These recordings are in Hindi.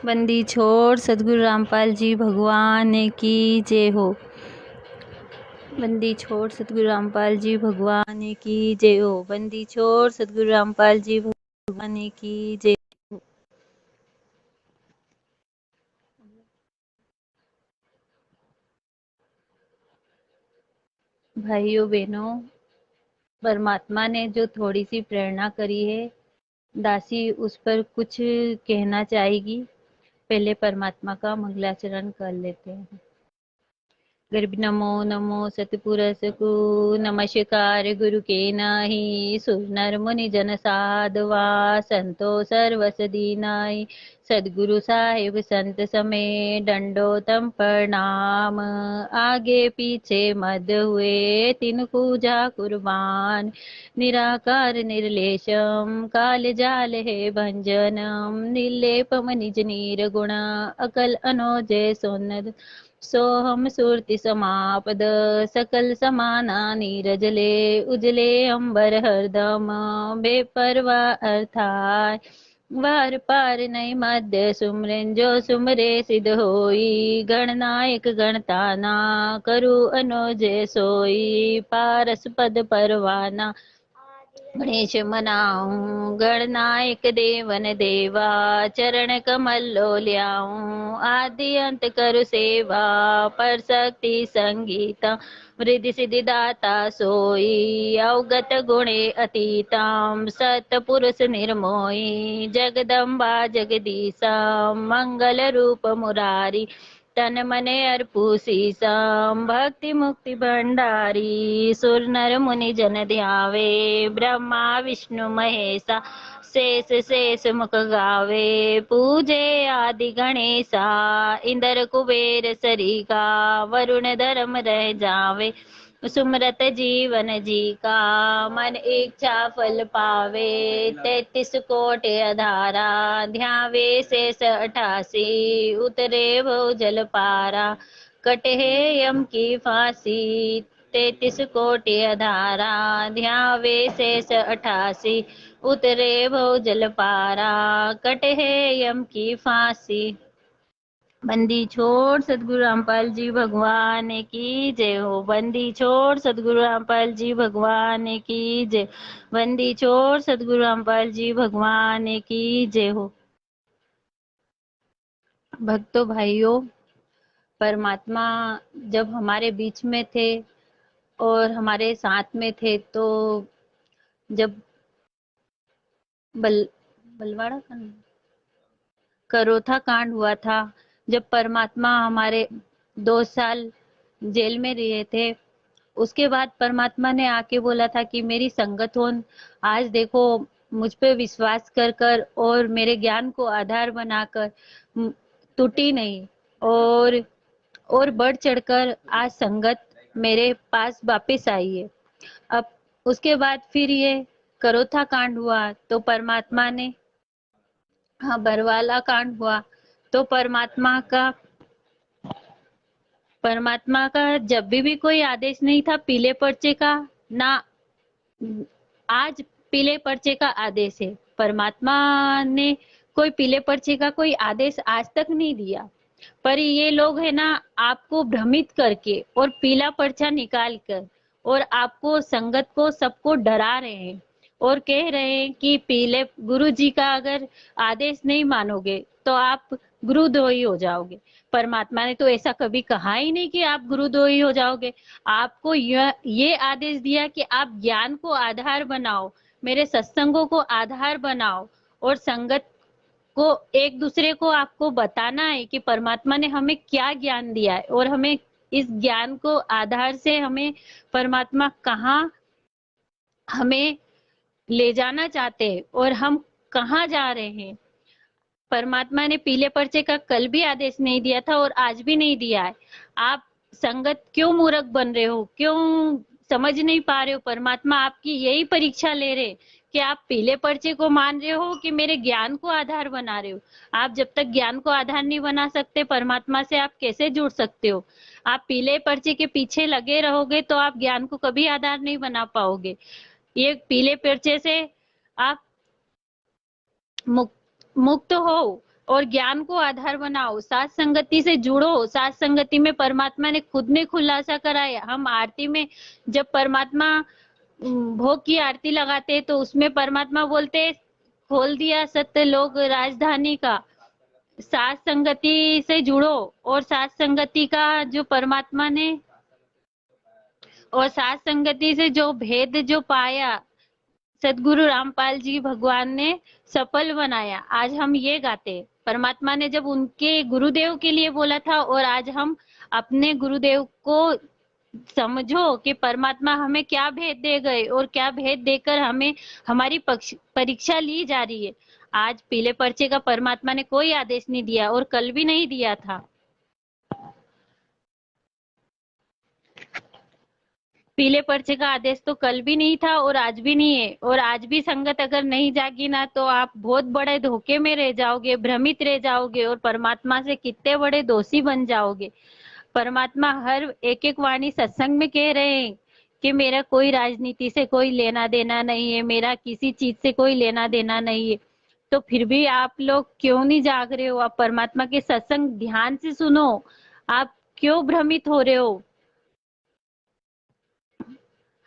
बंदी छोड़ सदगुरु रामपाल जी भगवान की जय हो। बंदी छोड़ सदगुरु रामपाल जी भगवान की जय हो। बंदी छोड़ सदगुरु रामपाल जी भगवान की जय हो। भाइयों बहनों, परमात्मा ने जो थोड़ी सी प्रेरणा करी है, दासी उस पर कुछ कहना चाहेगी। पहले परमात्मा का मंगलाचरण कर लेते हैं। गर्भ नमो नमो सतपुरस को नमस्कार गुरु के नाही। सुर नर मुनि जन साधवा संतो सर्वस दीनाई। सदगुरु साहिब संत समय दंडोतम प्रणाम। आगे पीछे मद हुए तिन पूजा कुर्बान। निराकार निर्लेशम काल जाल है भंजनम। निर्लेपम निज नीर गुण अकल अनोजय सोनद। सोहम सुरति समापद सकल समाना नीरजले। उजले अंबर हरदम बेपरवा अर्थाय। वार पार नहीं मध्य सुमरन जो सुमरे सिद्ध होई। गणनायक गणताना करु अनोजय सोई। पारस पद परवाना गणेश मनाऊं। गणनायक देवन देवा चरण कमल लो ल्याऊं। आदि अंत करु सेवा पर शक्ति संगीता। वृद्धि सिद्धि दाता सोई अवगत गुणे अतीताम। सत पुरुष निर्मोही जगदम्बा जगदीशा। मंगल रूप मुरारी तन मने अर्पु सीसम। भक्ति मुक्ति भंडारी सुर नर मुनि जन ध्यावे। ब्रह्मा विष्णु महेशा शेष शेष मुख गावे। पूजे आदि गणेशा इंद्र कुबेर सरीका। वरुण धर्म रह जावे सुमरत जीवन जी का। मन इच्छा फल पावे 33 कोटि अधारा। ध्यावे शेष 88 उतरे भव जल पारा। कटे यम की फांसी 33 कोटि अधारा। ध्यावे शेष 88 उतरे भव जल पारा। कटे यम की फांसी। बंदी छोड़ सदगुरु रामपाल जी भगवान की जय हो। बंदी छोड़ सदगुरु रामपाल जी भगवान की जय। बंदी छोड़ सदगुरु रामपाल जी भगवान की जय हो। भक्तों भाइयों, परमात्मा जब हमारे बीच में थे और हमारे साथ में थे, तो जब बलवाड़ा का करोथा कांड हुआ था, जब परमात्मा हमारे 2 साल जेल में रहे थे, उसके बाद परमात्मा ने आके बोला था कि मेरी संगत हो। आज देखो, मुझ पे विश्वास कर कर और मेरे ज्ञान को आधार बनाकर टूटी नहीं, और बढ़ चढ़कर आज संगत मेरे पास वापस आई है। अब उसके बाद फिर ये करोथा कांड हुआ तो परमात्मा ने, हाँ, बरवाला कांड हुआ तो परमात्मा का जब भी कोई आदेश नहीं था पीले पर्चे का, ना आज पीले पर्चे का आदेश है। परमात्मा ने कोई पीले पर्चे का कोई आदेश आज तक नहीं दिया, पर ये लोग है ना, आपको भ्रमित करके और पीला पर्चा निकाल कर और आपको संगत को सबको डरा रहे हैं और कह रहे हैं कि पीले गुरु जी का अगर आदेश नहीं मानोगे तो आप गुरुद्रोही हो जाओगे। परमात्मा ने तो ऐसा कभी कहा ही नहीं कि आप गुरुद्रोही हो जाओगे। आपको ये आदेश दिया कि आप ज्ञान को आधार बनाओ, मेरे सत्संगों को आधार बनाओ, और संगत को एक दूसरे को आपको बताना है कि परमात्मा ने हमें क्या ज्ञान दिया है और हमें इस ज्ञान को आधार से हमें परमात्मा कहाँ हमें ले जाना चाहते हैं और हम कहाँ जा रहे हैं। परमात्मा ने पीले पर्चे का कल भी आदेश नहीं दिया था और आज भी नहीं दिया है। आप संगत क्यों मूर्ख बन रहे हो, क्यों समझ नहीं पा रहे हो? परमात्मा आपकी यही परीक्षा ले रहे कि आप पीले पर्चे को मान रहे हो कि मेरे ज्ञान को आधार बना रहे हो। आप जब तक ज्ञान को आधार नहीं बना सकते, परमात्मा से आप कैसे जुड़ सकते हो? आप पीले पर्चे के पीछे लगे रहोगे तो आप ज्ञान को कभी आधार नहीं बना पाओगे। ये पीले पर्चे से आप मुक्त हो और ज्ञान को आधार बनाओ, साथ संगति से जुड़ो। साथ संगति में परमात्मा ने खुद ने खुलासा कराया। हम आरती में जब परमात्मा भोग की आरती लगाते तो उसमें परमात्मा बोलते खोल दिया सत्य लोग राजधानी का। साथ संगति से जुड़ो और साथ संगति का जो परमात्मा ने और साथ संगति से जो भेद जो पाया सदगुरु रामपाल जी भगवान ने सफल बनाया। आज हम ये गाते, परमात्मा ने जब उनके गुरुदेव के लिए बोला था और आज हम अपने गुरुदेव को समझो कि परमात्मा हमें क्या भेद दे गए और क्या भेद देकर हमें हमारी परीक्षा ली जा रही है। आज पीले पर्चे का परमात्मा ने कोई आदेश नहीं दिया और कल भी नहीं दिया था। पीले पर्चे का आदेश तो कल भी नहीं था और आज भी नहीं है। और आज भी संगत अगर नहीं जागी ना तो आप बहुत बड़े धोखे में रह जाओगे, भ्रमित रह जाओगे और परमात्मा से कितने बड़े दोषी बन जाओगे। परमात्मा हर एक एक वाणी सत्संग में कह रहे हैं कि मेरा कोई राजनीति से कोई लेना देना नहीं है, मेरा किसी चीज से कोई लेना देना नहीं है। तो फिर भी आप लोग क्यों नहीं जाग रहे हो? आप परमात्मा के सत्संग ध्यान से सुनो। आप क्यों भ्रमित हो रहे हो?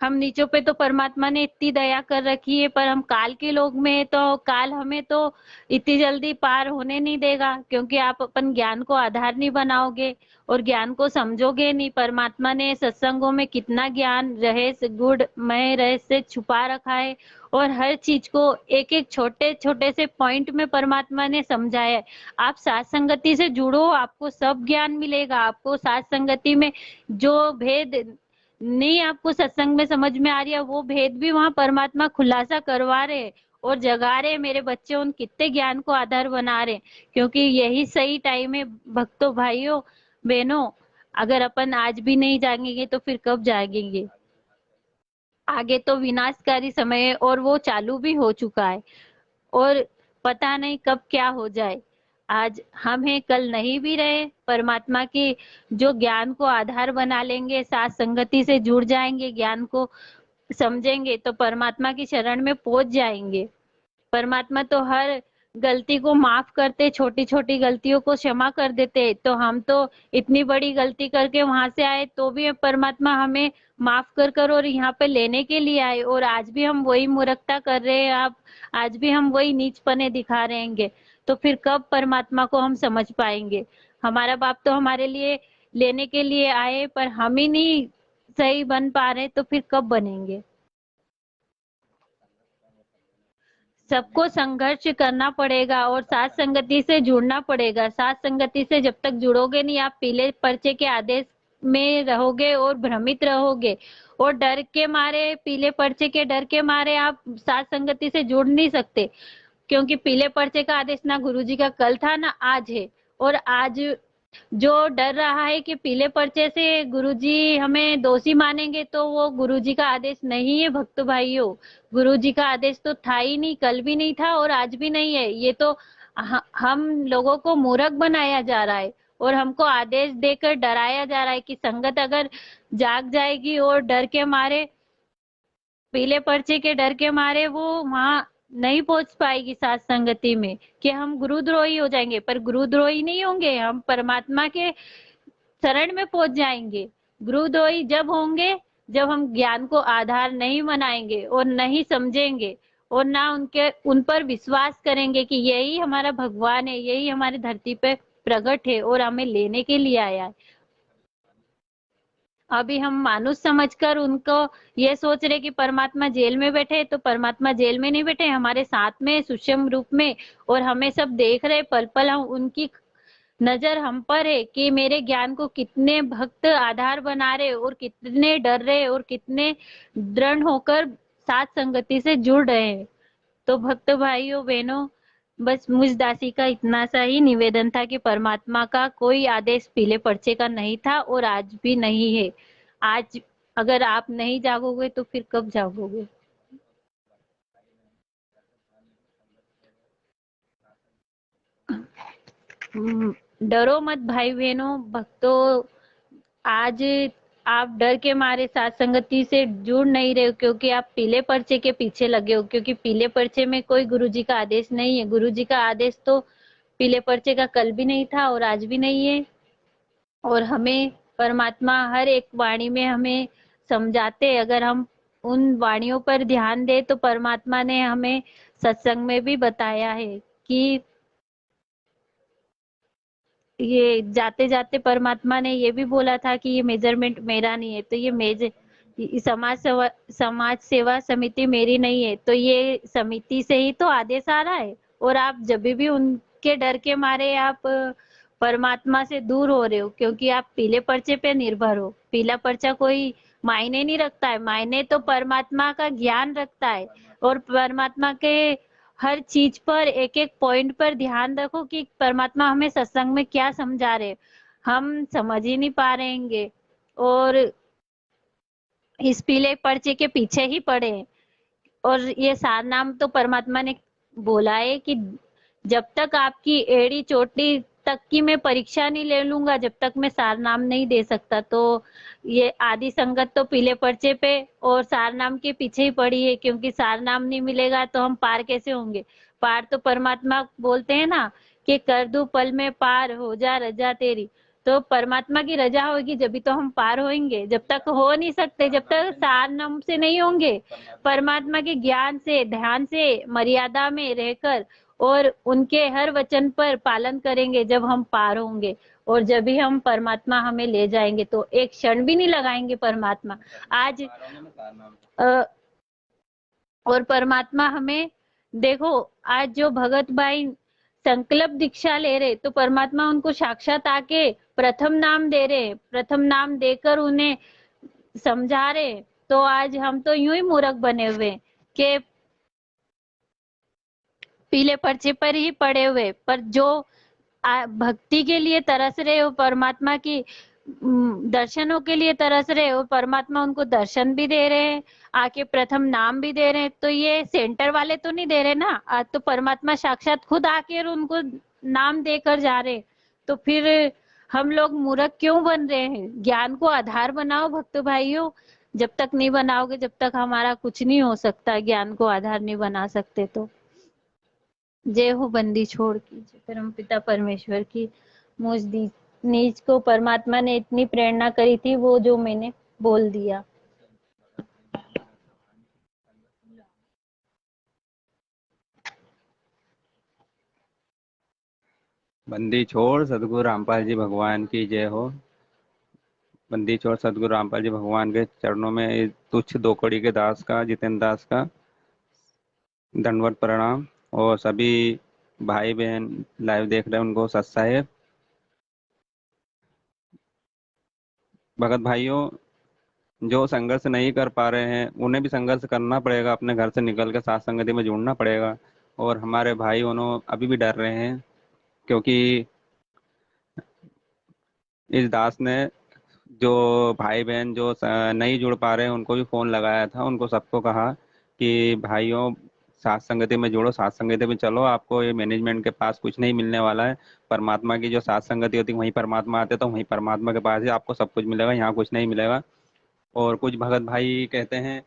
हम नीचों पे तो परमात्मा ने इतनी दया कर रखी है, पर हम काल के लोग में तो काल हमें तो इतनी जल्दी पार होने नहीं देगा, क्योंकि आप अपन ज्ञान को आधार नहीं बनाओगे और ज्ञान को समझोगे नहीं। परमात्मा ने सत्संगों में कितना ज्ञान रहस्य गुड़मय रहस्य छुपा रखा है और हर चीज को एक एक छोटे छोटे से पॉइंट में परमात्मा ने समझाया है। आप साथ संगति से जुड़ो, आपको सब ज्ञान मिलेगा। आपको साथ संगति में जो भेद नहीं आपको सत्संग में समझ में आ रही है वो भेद भी वहां परमात्मा खुलासा करवा रहे और जगा रहे। मेरे बच्चे उन कितने ज्ञान को आधार बना रहे, क्योंकि यही सही टाइम है भक्तों भाइयों बहनों। अगर अपन आज भी नहीं जागेंगे तो फिर कब जागेंगे? आगे तो विनाशकारी समय है और वो चालू भी हो चुका है और पता नहीं कब क्या हो जाए। आज हम हैं, कल नहीं भी रहे। परमात्मा की जो ज्ञान को आधार बना लेंगे, साथ संगति से जुड़ जाएंगे, ज्ञान को समझेंगे तो परमात्मा की शरण में पहुंच जाएंगे। परमात्मा तो हर गलती को माफ करते, छोटी छोटी गलतियों को क्षमा कर देते। तो हम तो इतनी बड़ी गलती करके वहां से आए तो भी परमात्मा हमें माफ कर कर और यहाँ पे लेने के लिए आए और आज भी हम वही मूर्खता कर रहे हैं। आप आज भी हम वही नीचपने दिखा रहेंगे तो फिर कब परमात्मा को हम समझ पाएंगे? हमारा बाप तो हमारे लिए लेने के लिए आए, पर हम ही नहीं सही बन पा रहे तो फिर कब बनेंगे? सबको संघर्ष करना पड़ेगा और साथ संगति से जुड़ना पड़ेगा। साथ संगति से जब तक जुड़ोगे नहीं, आप पीले पर्चे के आदेश में रहोगे और भ्रमित रहोगे और डर के मारे, पीले पर्चे के डर के मारे आप साथ संगति से जुड़ नहीं सकते, क्योंकि पीले पर्चे का आदेश ना गुरुजी का कल था ना आज है। और आज जो डर रहा है कि पीले पर्चे से गुरुजी हमें दोषी मानेंगे, तो वो गुरुजी का आदेश नहीं है भक्त भाइयों। गुरुजी का आदेश तो था ही नहीं, कल भी नहीं था और आज भी नहीं है। ये तो हम लोगों को मूर्ख बनाया जा रहा है और हमको आदेश देकर डराया जा रहा है कि संगत अगर जाग जाएगी और डर के मारे, पीले पर्चे के डर के मारे वो वहां नहीं पहुंच पाएगी साथ संगति में, कि हम गुरुद्रोही हो जाएंगे। पर गुरुद्रोही नहीं होंगे, हम परमात्मा के शरण में पहुंच जाएंगे। गुरुद्रोही जब होंगे जब हम ज्ञान को आधार नहीं बनाएंगे और नहीं समझेंगे और ना उन पर विश्वास करेंगे कि यही हमारा भगवान है, यही हमारी धरती पे प्रकट है और हमें लेने के लिए आया है। अभी हम मानुष समझकर उनको ये सोच रहे कि परमात्मा जेल में बैठे, तो परमात्मा जेल में नहीं बैठे, हमारे साथ में सूक्ष्म रूप में और हमें सब देख रहे पल पल। हम उनकी नजर हम पर है कि मेरे ज्ञान को कितने भक्त आधार बना रहे और कितने डर रहे और कितने दृढ़ होकर साथ संगति से जुड़ रहे हैं। तो भक्त भाइयों बहनों, बस मुझ दासी का इतना सा ही निवेदन था कि परमात्मा का कोई आदेश पीले पर्चे का नहीं था और आज भी नहीं है। आज अगर आप नहीं जागोगे तो फिर कब जागोगे? डरो मत भाई बहनों भक्तों। आज आप डर के मारे साथ संगति से जुड़ नहीं रहे हो, क्योंकि आप पीले पर्चे के पीछे लगे हो। क्योंकि पीले पर्चे में कोई गुरुजी का आदेश नहीं है। गुरुजी का आदेश तो पीले पर्चे का कल भी नहीं था और आज भी नहीं है। और हमें परमात्मा हर एक वाणी में हमें समझाते, अगर हम उन वाणियों पर ध्यान दें तो परमात्मा ने हमें सत्संग में भी बताया है कि ये जाते जाते परमात्मा ने ये भी बोला था कि ये मेजरमेंट मेरा नहीं है, तो ये समाज सेवा समिति मेरी नहीं है, तो ये समिति से ही तो आदेश आ रहा है। और आप जब भी उनके डर के मारे आप परमात्मा से दूर हो रहे हो, क्योंकि आप पीले पर्चे पे निर्भर हो। पीला पर्चा कोई मायने नहीं रखता है, मायने तो परमात्मा का ज्ञान रखता है। और परमात्मा के हर चीज पर एक एक पॉइंट पर ध्यान रखो कि परमात्मा हमें सत्संग में क्या समझा रहे, हम समझ ही नहीं पा रहेंगे और इस पीले पर्चे के पीछे ही पड़े हैं। और ये सार नाम तो परमात्मा ने बोला है कि जब तक आपकी एड़ी चोटी तक की मैं परीक्षा नहीं ले लूंगा, जब तक मैं सार नाम नहीं दे सकता। तो ये आदि संगत तो पीले पर्चे पे और सार नाम के पीछे ही पड़ी है, क्योंकि सार नाम नहीं मिलेगा तो हम पार कैसे होंगे। पार तो परमात्मा बोलते हैं ना कि कर दूं पल में पार, हो जा रजा तेरी। तो परमात्मा की रजा होगी जब भी तो हम पार होंगे, जब तक हो नहीं सकते, जब तक सार नाम से नहीं होंगे। परमात्मा के ज्ञान से, ध्यान से, मर्यादा में रहकर और उनके हर वचन पर पालन करेंगे जब हम पार होंगे। और जब भी हम परमात्मा हमें ले जाएंगे तो एक क्षण भी नहीं लगाएंगे परमात्मा। आज और परमात्मा हमें देखो, आज जो भगत भाई संकल्प दीक्षा ले रहे तो परमात्मा उनको साक्षात आके प्रथम नाम दे रहे, प्रथम नाम देकर उन्हें समझा रहे। तो आज हम तो यूं ही मूर्ख बने हुए कि पीले पर्चे पर ही पड़े हुए, पर जो भक्ति के लिए तरस रहे हो, परमात्मा की दर्शनों के लिए तरस रहे हो, परमात्मा उनको दर्शन भी दे रहे हैं, आके प्रथम नाम भी दे रहे हैं। तो ये सेंटर वाले तो नहीं दे रहे ना, आज तो परमात्मा साक्षात खुद आके उनको नाम देकर जा रहे। तो फिर हम लोग मूर्ख क्यों बन रहे हैं। ज्ञान को आधार बनाओ भक्त भाइयों, जब तक नहीं बनाओगे जब तक हमारा कुछ नहीं हो सकता। ज्ञान को आधार नहीं बना सकते तो जय हो बंदी छोड़ की, जय परम पिता परमेश्वर की। मुझ नीच को परमात्मा ने इतनी प्रेरणा करी थी, वो जो मैंने बोल दिया। बंदी छोड़ सदगुरु रामपाल जी भगवान की जय हो। बंदी छोड़ सदगुरु रामपाल जी भगवान के चरणों में तुच्छ दो कड़ी के दास का, जितेंद्र दास का दंडवत प्रणाम। और सभी भाई बहन लाइव देख रहे हैं उनको सत साहेब। भगत भाइयों, जो संघर्ष नहीं कर पा रहे हैं उन्हें भी संघर्ष करना पड़ेगा, अपने घर से निकल कर साथ संगति में जुड़ना पड़ेगा। और हमारे भाई उन्होंने अभी भी डर रहे हैं, क्योंकि इस दास ने जो भाई बहन जो नहीं जुड़ पा रहे हैं उनको भी फोन लगाया था, उनको सबको कहा कि भाइयों साथ संगति में जुड़ो, साथ संगति में चलो, आपको ये मैनेजमेंट के पास कुछ नहीं मिलने वाला है। परमात्मा की जो साथ संगति होती है वहीं परमात्मा आते, तो वहीं परमात्मा के पास ही आपको सब कुछ मिलेगा, यहाँ कुछ नहीं मिलेगा। और कुछ भगत भाई कहते हैं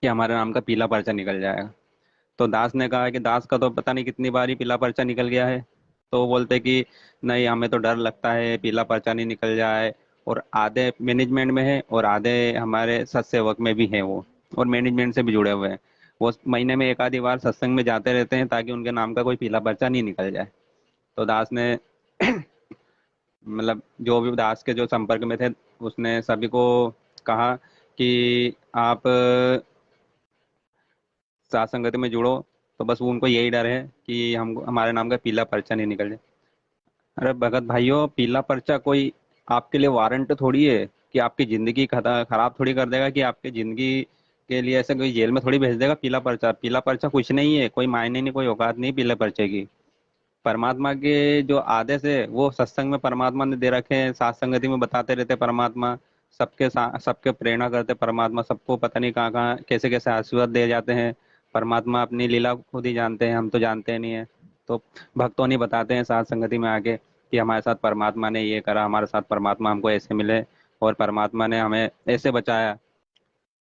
कि हमारे नाम का पीला पर्चा निकल जाएगा। तो दास ने कहा कि दास का तो पता नहीं कितनी बार ही पीला पर्चा निकल गया है। तो वो बोलते कि नहीं, हमें तो डर लगता है पीला पर्चा नहीं निकल जाए। और आधे मैनेजमेंट में है और आधे हमारे सत्सेवक में भी है वो, और मैनेजमेंट से भी जुड़े हुए हैं। वो महीने में एक आधी बार सत्संग में जाते रहते हैं ताकि उनके नाम का कोई पीला पर्चा नहीं निकल जाए। तो दास ने मतलब जो भी दास के जो संपर्क में थे उसने सभी को कहा कि आप साथ संगति में जुड़ो। तो बस वो उनको यही डर है कि हम हमारे नाम का पीला पर्चा नहीं निकल जाए। अरे भगत भाइयों, पीला पर्चा कोई आपके लिए वारंट थोड़ी है कि आपकी जिंदगी खराब थोड़ी कर देगा, कि आपकी जिंदगी के लिए ऐसे कोई जेल में थोड़ी भेज देगा पीला पर्चा। पीला पर्चा कुछ नहीं है, कोई मायने नहीं, कोई औकात नहीं पीले पर्चे की। परमात्मा के जो आदेश है वो सत्संग में परमात्मा ने दे रखे हैं, साथ संगति में बताते रहते परमात्मा, सबके प्रेरणा करते परमात्मा, सबको पता नहीं कहाँ कहाँ कैसे कैसे आशीर्वाद दे जाते हैं। परमात्मा अपनी लीला खुद ही जानते हैं, हम तो जानते नहीं है। तो भक्तों ने बताते हैं साथ संगति में आके कि हमारे साथ परमात्मा ने ये करा, हमारे साथ परमात्मा हमको ऐसे मिले और परमात्मा ने हमें ऐसे बचाया।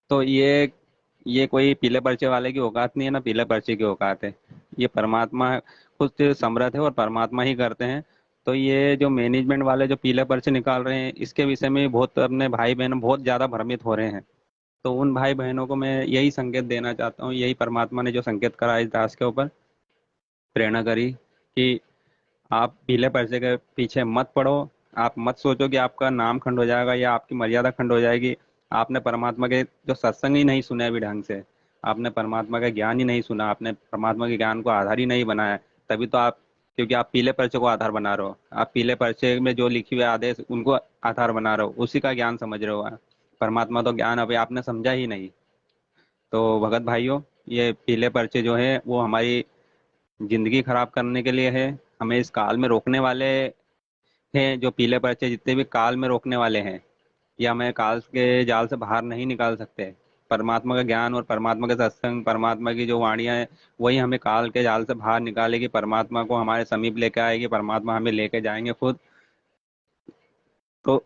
तो ये कोई पीले पर्चे वाले की औकात नहीं है, ना पीले पर्चे की औकात है। ये परमात्मा कुछ समर्थ है और परमात्मा ही करते हैं। तो ये जो मैनेजमेंट वाले जो पीले पर्चे निकाल रहे हैं, इसके विषय में बहुत अपने भाई बहन बहुत ज्यादा भ्रमित हो रहे हैं। तो उन भाई बहनों को मैं यही संकेत देना चाहता हूँ, यही परमात्मा ने जो संकेत करा इस दास के ऊपर प्रेरणा करी, कि आप पीले पर्चे के पीछे मत पड़ो। आप मत सोचो कि आपका नाम खंड हो जाएगा या आपकी मर्यादा खंड हो जाएगी। आपने परमात्मा के जो सत्संग ही नहीं सुने अभी ढंग से, आपने परमात्मा का ज्ञान ही नहीं सुना, आपने परमात्मा के ज्ञान को आधार ही नहीं बनाया, तभी तो आप, क्योंकि आप पीले पर्चे को आधार बना रहे हो, आप पीले पर्चे में जो लिखी हुए आदेश उनको आधार बना रहे हो, उसी का ज्ञान समझ रहे हो आप। परमात्मा तो ज्ञान अभी आपने समझा ही नहीं। तो भगत भाइयों, ये पीले पर्चे जो है वो हमारी जिंदगी खराब करने के लिए है, हमें इस काल में रोकने वाले हैं। जो पीले पर्चे जितने भी काल में रोकने वाले हैं, या हमें काल के जाल से बाहर नहीं निकाल सकते। परमात्मा का ज्ञान और परमात्मा के सत्संग, परमात्मा की जो वाणियां हैं, वही हमें काल के जाल से बाहर निकालेगी, परमात्मा को हमारे समीप लेके आएगी, परमात्मा हमें लेके जाएंगे खुद। तो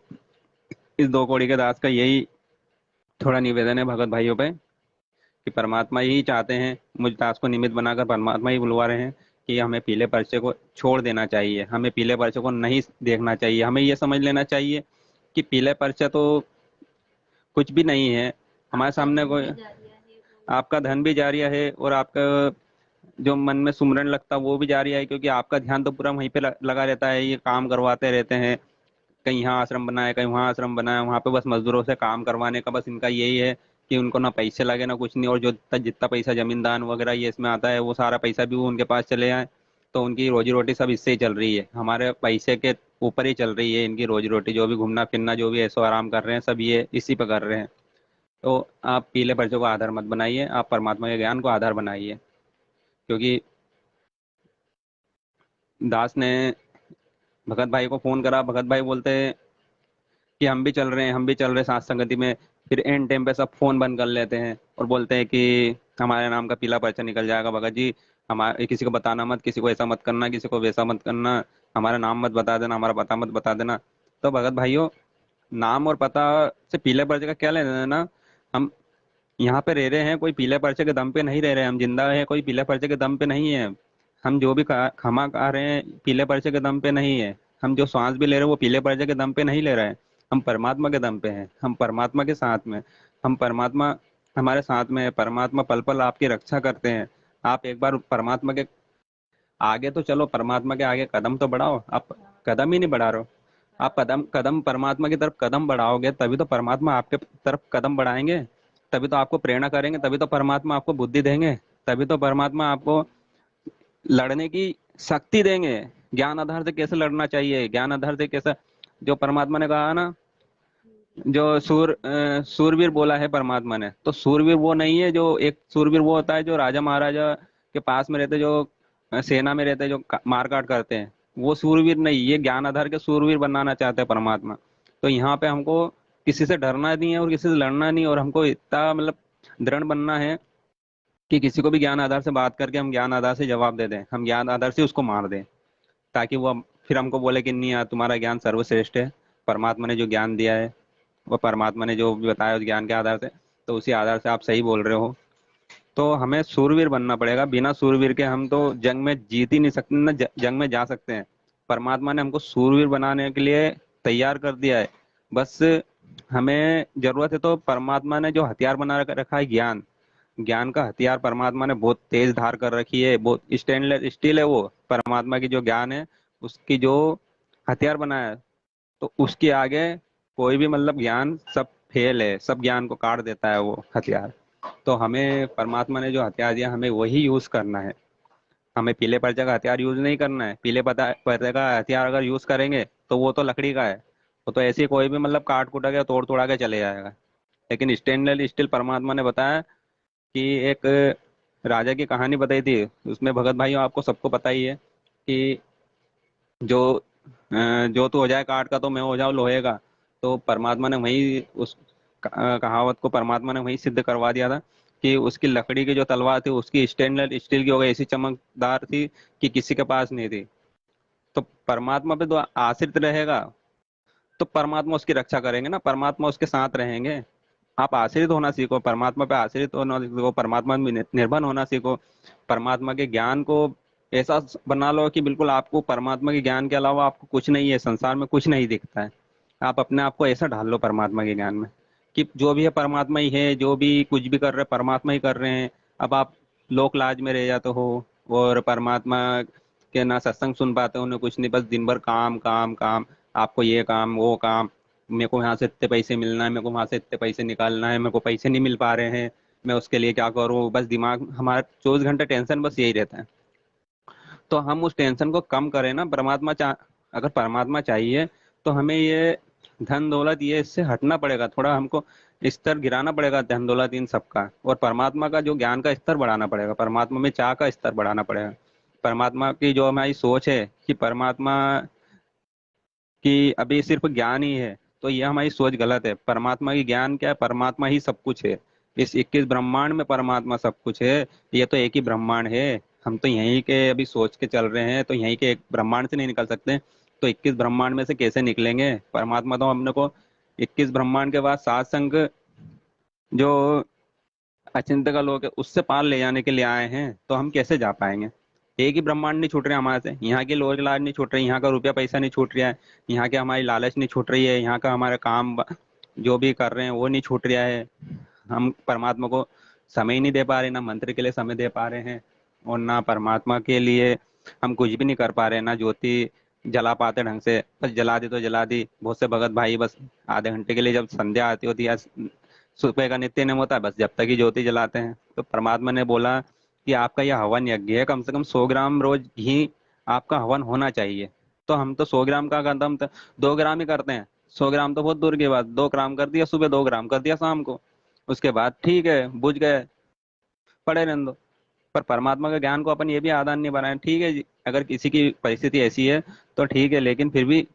इस दो कौड़ी के दास का यही थोड़ा निवेदन है भगत भाइयों पे, कि परमात्मा ही चाहते हैं, मुझ दास को निमित्त बनाकर परमात्मा ही बुलवा रहे हैं कि हमें पीले पर्चे को छोड़ देना चाहिए, हमें पीले पर्चे को नहीं देखना चाहिए। हमें ये समझ लेना चाहिए कि पीले पर्चा तो कुछ भी नहीं है हमारे सामने। कोई आपका धन भी जारिया है और आपका जो मन में सुमरन लगता है वो भी जारिया है, क्योंकि आपका ध्यान तो पूरा वहीं पे लगा रहता है, ये काम करवाते रहते हैं। कहीं यहाँ आश्रम बनाए, कहीं वहाँ आश्रम बनाए, वहाँ पे बस मजदूरों से काम करवाने का बस इनका यही है कि उनको ना पैसे लगे ना कुछ नहीं, और जो जितना पैसा जमींदान वगैरह ये इसमें आता है वो सारा पैसा भी वो उनके पास चले जाए। तो उनकी रोजी रोटी सब इससे ही चल रही है, हमारे पैसे के ऊपर ही चल रही है इनकी रोजी रोटी। जो भी घूमना फिरना, जो भी ऐशो आराम कर रहे हैं, सब ये इसी पे कर रहे हैं। तो आप पीले पर्चों को आधार मत बनाइए, आप परमात्मा के ज्ञान को आधार बनाइए। क्योंकि दास ने भगत भाई को फोन करा, भगत भाई बोलते हैं कि हम भी चल रहे हैं, हम भी चल रहे हैं साथ संगति में। फिर एंड टाइम पे सब फोन बंद कर लेते हैं और बोलते हैं कि हमारे नाम का पीला पर्चा निकल जाएगा भगत जी, हमारे किसी को बताना मत, किसी को ऐसा मत करना, किसी को वैसा मत करना, हमारा नाम मत बता देना, हमारा पता मत बता देना। तो भगत भाइयों, नाम और पता से पीले पर्चे का क्या लेना देना? हम यहाँ पे रह रहे हैं कोई पीले पर्चे के दम पे नहीं रह रहे, हम जिंदा है कोई पीले पर्चे के दम पे नहीं है। हम जो भी खामा खा रहे हैं पीले पर्चे के दम पे नहीं है। हम जो सांस भी ले रहे हैं वो पीले पर्चे के दम पे नहीं ले रहे हैं। हम परमात्मा के दम पे हैं, हम परमात्मा के साथ में, हम परमात्मा हमारे साथ में है, परमात्मा पल पल आपकी रक्षा करते हैं। आप एक बार परमात्मा के आगे तो चलो, परमात्मा के आगे कदम तो बढ़ाओ। आप कदम ही नहीं बढ़ा रहे हो। आप कदम कदम परमात्मा की तरफ कदम बढ़ाओगे तभी तो परमात्मा आपके तरफ कदम बढ़ाएंगे, तभी तो आपको प्रेरणा करेंगे, तभी तो परमात्मा आपको बुद्धि देंगे, तभी तो परमात्मा आपको लड़ने की शक्ति देंगे। ज्ञान आधार से कैसे लड़ना चाहिए, ज्ञान आधार से कैसे, जो परमात्मा ने कहा ना, जो सूरवीर बोला है परमात्मा ने, तो सूरवीर वो नहीं है जो, एक सूरवीर वो होता है जो राजा महाराजा के पास में रहते, जो सेना में रहते, जो मार काट करते हैं, वो सूरवीर नहीं। ये ज्ञान आधार के सूरवीर बनाना चाहते हैं परमात्मा। तो यहाँ पे हमको किसी से डरना नहीं है और किसी से लड़ना नहीं, और हमको इतना मतलब दृढ़ बनना है कि किसी को भी ज्ञान आधार से बात करके हम ज्ञान आधार से जवाब दे दें, हम ज्ञान आधार से उसको मार दें, ताकि वो फिर हमको बोले कि नहीं यार तुम्हारा ज्ञान सर्वश्रेष्ठ है, परमात्मा ने जो ज्ञान दिया है, वो परमात्मा ने जो भी बताया उस ज्ञान के आधार से, तो उसी आधार से आप सही बोल रहे हो। तो हमें सूरवीर बनना पड़ेगा, बिना सूरवीर के हम तो जंग में जीत ही नहीं सकते ना, जंग में जा सकते हैं। परमात्मा ने हमको सूरवीर बनाने के लिए तैयार कर दिया है। बस हमें जरूरत है तो परमात्मा ने जो हथियार बना रखा है, ज्ञान, ज्ञान का हथियार परमात्मा ने बहुत तेज धार कर रखी है, बहुत स्टेनलेस स्टील है वो परमात्मा की जो ज्ञान है, उसकी जो हथियार बनाया है। तो उसके आगे कोई भी मतलब ज्ञान सब फेल है, सब ज्ञान को काट देता है वो हथियार। तो हमें परमात्मा ने जो हथियार दिया हमें वही यूज करना है। हमें पीले पर्चे का हथियार यूज नहीं करना है। पीले पर्चे का हथियार अगर यूज करेंगे तो वो तो लकड़ी का है, वो तो ऐसे ही कोई भी मतलब काट कुटा के तोड़ तोड़ा के चले जाएगा। लेकिन स्टेनलेस स्टील परमात्मा ने बताया कि एक राजा की कहानी बताई थी, उसमें भगत भाइयों आपको सबको पता ही है कि जो जो तू हो जाए काठ का तो मैं हो जाऊं लोहे का। तो परमात्मा ने वही उस कहावत को परमात्मा ने वही सिद्ध करवा दिया था कि उसकी लकड़ी की जो तलवार थी उसकी स्टेनलेस स्टील की हो गई, ऐसी चमकदार थी कि किसी के पास नहीं थी। तो परमात्मा पे तो आश्रित रहेगा तो परमात्मा उसकी रक्षा करेंगे ना, परमात्मा उसके साथ रहेंगे। आप आश्रित होना सीखो, परमात्मा पे आश्रित होना सीखो, परमात्मा में निर्भर होना सीखो, परमात्मा के ज्ञान को ऐसा बना लो कि बिल्कुल आपको परमात्मा के ज्ञान के अलावा आपको कुछ नहीं है, संसार में कुछ नहीं दिखता है। आप अपने आप को ऐसा ढाल लो परमात्मा के ज्ञान में कि जो भी है परमात्मा ही है, जो भी कुछ भी कर रहे हैं परमात्मा ही कर रहे हैं। अब आप लोक लाज में रह जाते हो और परमात्मा के ना सत्संग सुन पाते हो, उन्हें कुछ नहीं, बस दिन भर काम काम काम। आपको ये काम वो काम, मेरे को यहाँ से इतने पैसे मिलना है, मेरे को वहां से इतने पैसे निकालना है, मेरे को पैसे नहीं मिल पा रहे हैं, मैं उसके लिए क्या करूँ, बस दिमाग हमारा 24 घंटे टेंशन बस यही रहता है। तो हम उस टेंशन को कम करें ना, अगर परमात्मा चाहिए तो हमें ये धन दौलत ये इससे हटना पड़ेगा, थोड़ा हमको स्तर गिराना पड़ेगा, धन दौलत इन सब का, और परमात्मा का जो ज्ञान का स्तर बढ़ाना पड़ेगा, परमात्मा में चाह का स्तर बढ़ाना पड़ेगा। परमात्मा की जो हमारी सोच है कि परमात्मा की अभी सिर्फ ज्ञान ही है, तो यह हमारी सोच गलत है। परमात्मा की ज्ञान क्या है, परमात्मा ही सब कुछ है। इस 21 ब्रह्मांड में परमात्मा सब कुछ है। ये तो एक ही ब्रह्मांड है। हम तो यहीं के अभी सोच के चल रहे हैं, तो यहीं के एक ब्रह्मांड से नहीं निकल सकते, तो 21 ब्रह्मांड में से कैसे निकलेंगे? परमात्मा तो हमने को 21 ब्रह्मांड के बाद सात संग जो अचिंत्य का लोक है उससे पार ले जाने के लिए आए हैं, तो हम कैसे जा पाएंगे? एक ही ब्रह्मांड नहीं छूट रहे हमारे से, यहाँ की लोज लाज नहीं छूट रही, यहाँ का रुपया पैसा नहीं छूट रहा है, यहाँ की हमारी लालच नहीं छूट रही है, यहाँ का हमारा जो भी कर रहे हैं वो नहीं छूट रहा है। हम परमात्मा को समय ही नहीं दे पा रहे, ना मंत्र के लिए समय दे पा रहे हैं, और ना परमात्मा के लिए हम कुछ भी नहीं कर पा रहे, ना ज्योति जला पाते ढंग से, बस जला दी तो जला दी। बहुत से भगत भाई बस आधे घंटे के लिए जब संध्या आती होती है, सुबह का नित्य नियम होता है, बस जब तक ही ज्योति जलाते हैं। तो परमात्मा ने बोला कि आपका यह हवन यज्ञ है, कम से कम 100 ग्राम रोज घी आपका हवन होना चाहिए। तो हम तो 100 ग्राम का कदम 2 ग्राम ही करते हैं। 100 ग्राम तो बहुत दूर की बात, 2 ग्राम कर दिया सुबह, 2 ग्राम कर दिया शाम को, उसके बाद ठीक है बुझ गए, पड़े रहने दो। पर परमात्मा के ज्ञान को अपन ये भी आदान नहीं बनाए, ठीक है जी, अगर किसी की परिस्थिति ऐसी है तो ठीक है, लेकिन फिर भी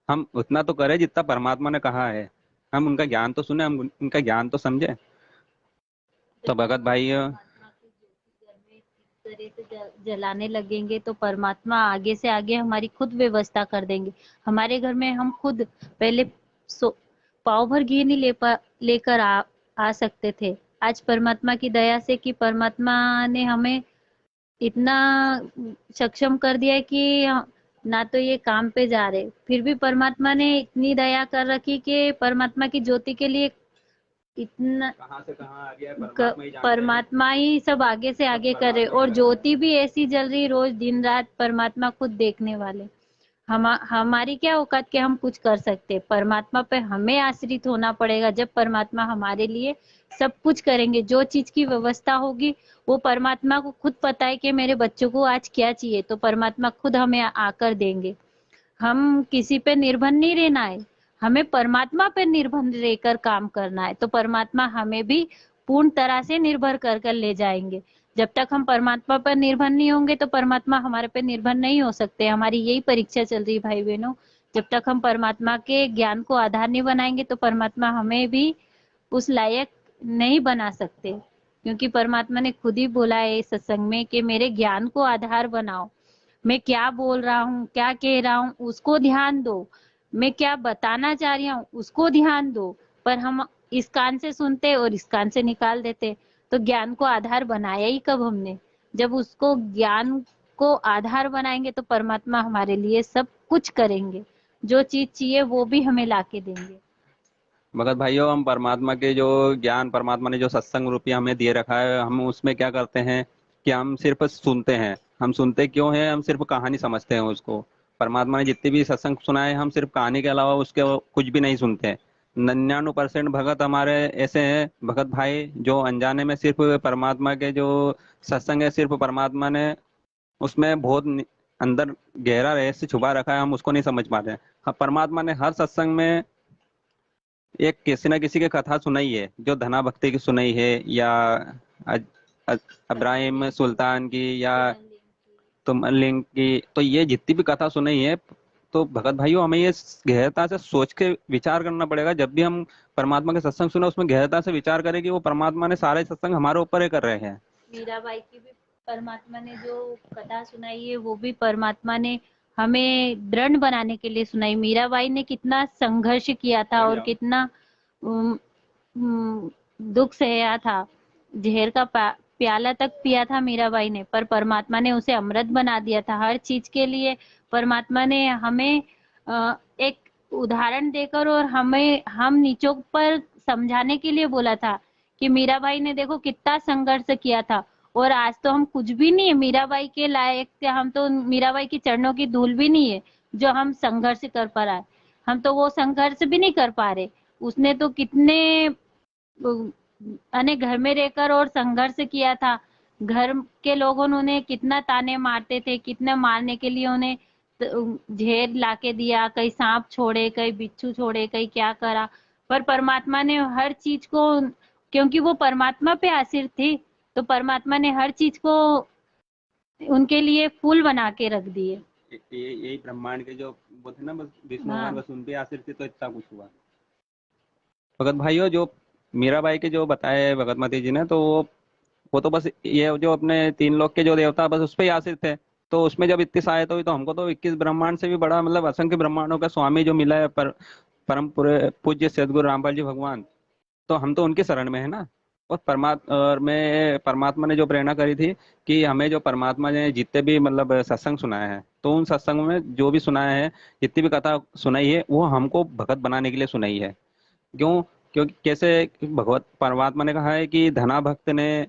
हम उतना तो करें जितना परमात्मा ने कहा है। हम उनका ज्ञान तो सुने, हम उनका ज्ञान तो समझे। तो जब भगत हम भाई परमात्मा की ज्योति घर में इस तरह से जलाने लगेंगे तो परमात्मा आगे से आगे हमारी खुद व्यवस्था कर देंगे। हमारे घर में हम खुद पहले पाव भर घी नहीं लेकर आ सकते थे। आज परमात्मा की दया से कि परमात्मा ने हमें इतना सक्षम कर दिया है कि ना तो ये काम पे जा रहे, फिर भी परमात्मा ने इतनी दया कर रखी कि परमात्मा की ज्योति के लिए इतना कहाँ से कहाँ आ गया है, परमात्मा ही जानते हैं। परमात्मा ही सब आगे से सब आगे कर रहे, परमात्मा ही और कर रहे हैं। ज्योति भी ऐसी जल रही रोज दिन रात, परमात्मा खुद देखने वाले। हमारी क्या औकात के हम कुछ कर सकते? परमात्मा पे हमें आश्रित होना पड़ेगा। जब परमात्मा हमारे लिए सब कुछ करेंगे, जो चीज की व्यवस्था होगी वो परमात्मा को खुद पता है कि मेरे बच्चों को आज क्या चाहिए, तो परमात्मा खुद हमें आकर देंगे। हम किसी पे निर्भर नहीं रहना है, हमें परमात्मा पे निर्भर रहकर काम करना है, तो परमात्मा हमें भी पूर्ण तरह से निर्भर कर कर ले जाएंगे। जब तक हम परमात्मा पर निर्भर नहीं होंगे तो परमात्मा हमारे पे निर्भर नहीं हो सकते। हमारी यही परीक्षा चल रही है भाई बहनों। जब तक हम परमात्मा के ज्ञान को आधार नहीं बनाएंगे तो परमात्मा हमें भी उस लायक नहीं बना सकते, क्योंकि परमात्मा ने खुद ही बोला है इस सत्संग में कि मेरे ज्ञान को आधार बनाओ। मैं क्या बोल रहा हूँ, क्या कह रहा हूँ, उसको ध्यान दो। मैं क्या बताना चाह रही हूँ उसको ध्यान दो। पर हम इस कान से सुनते और इस कान से निकाल देते। तो ज्ञान को आधार बनाया ही कब हमने? जब उसको ज्ञान को आधार बनाएंगे तो परमात्मा हमारे लिए सब कुछ करेंगे। जो चीज चाहिए वो भी हमें लाके देंगे। भगत भाइयों, हम परमात्मा के जो ज्ञान, परमात्मा ने जो सत्संग रूपी हमें दिए रखा है, हम उसमें क्या करते हैं कि हम सिर्फ सुनते हैं। हम सुनते क्यों हैं? हम सिर्फ कहानी समझते हैं उसको। परमात्मा ने जितनी भी सत्संग सुनाए, हम सिर्फ कहानी के अलावा उसके कुछ भी नहीं सुनते हैं। 99% भगत हमारे ऐसे हैं, भगत भाई, जो अनजाने में सिर्फ परमात्मा के जो सत्संग है, सिर्फ परमात्मा ने उसमें बहुत अंदर गहरा रहस्य छुपा रखा है, हम उसको नहीं समझ पाते हैं। हाँ, परमात्मा ने हर सत्संग में एक किसी ना किसी की कथा सुनाई है, जो धना भक्ति की सुनाई है, या अज- इब्राहिम सुल्तान की, या तुमलिंग की, तो ये जितनी भी कथा सुनाई है, तो भगत भाइयों हमें ये गहरता से सोच के विचार करना पड़ेगा। जब भी हम परमात्मा के सत्संग सुने, उसमें गहरता से विचार करें कि वो परमात्मा ने सारे सत्संग हमारे ऊपर ही कर रहे हैं। मीराबाई की भी परमात्मा ने जो कथा सुनाई है वो भी परमात्मा ने हमें दृढ़ बनाने के लिए सुनाई। मीराबाई ने कितना संघर्ष किया था और कितना उम, उम, दुख सहया था। जहर का प्याला तक पिया था मीराबाई ने, पर परमात्मा ने उसे अमृत बना दिया था। हर चीज के लिए परमात्मा ने हमें एक उदाहरण देकर और हमें हम नीचों पर समझाने के लिए बोला था कि मीराबाई ने देखो कितना संघर्ष किया था, और आज तो हम कुछ भी नहीं है मीराबाई के लायक, हम तो मीराबाई की चरणों की धूल भी नहीं है जो हम संघर्ष कर पा रहा है। हम तो वो संघर्ष भी नहीं कर पा रहे। उसने तो कितने अने घर में रहकर और संघर्ष किया था। घर के लोगों ने उन्हें कितना ताने मारते थे, कितना मारने के लिए उन्हें झेर लाके दिया, कहीं सांप छोड़े, कहीं बिच्छू छोड़े, कहीं क्या करा, पर परमात्मा ने हर चीज को, क्योंकि वो परमात्मा पे आश्रित थी, तो परमात्मा ने हर चीज को उनके लिए फूल बना के रख दिए। यही ब्रह्मांड के जो वो थे ना, बस विष्णु भगवान हाँ बस उन पे आश्रित थे तो इतना कुछ हुआ। भगत भाइयों, जो मीराबाई के जो बताए भगतमती जी ने, तो वो तो बस ये जो अपने तीन लोक के जो देवता बस उस पे ही आश्रित थे। तो उसमें जब इतनी सहायता हुई तो हमको तो 21 ब्रह्मांड से भी बड़ा, मतलब असंख्य ब्रह्मांडों का स्वामी जो मिला है, परम पूज्य सदगुरु रामपाल जी भगवान। तो हम तो उनकी शरण में है ना। और मैं परमात्मा ने जो प्रेरणा करी थी कि हमें जो परमात्मा ने जितने भी मतलब सत्संग सुनाए हैं, तो उन सत्संग में जो भी सुनाया है, जितनी भी कथा सुनाई है, वो हमको भगत बनाने के लिए सुनाई है। क्यों? क्योंकि कैसे भगवत परमात्मा ने कहा है कि धना भक्त ने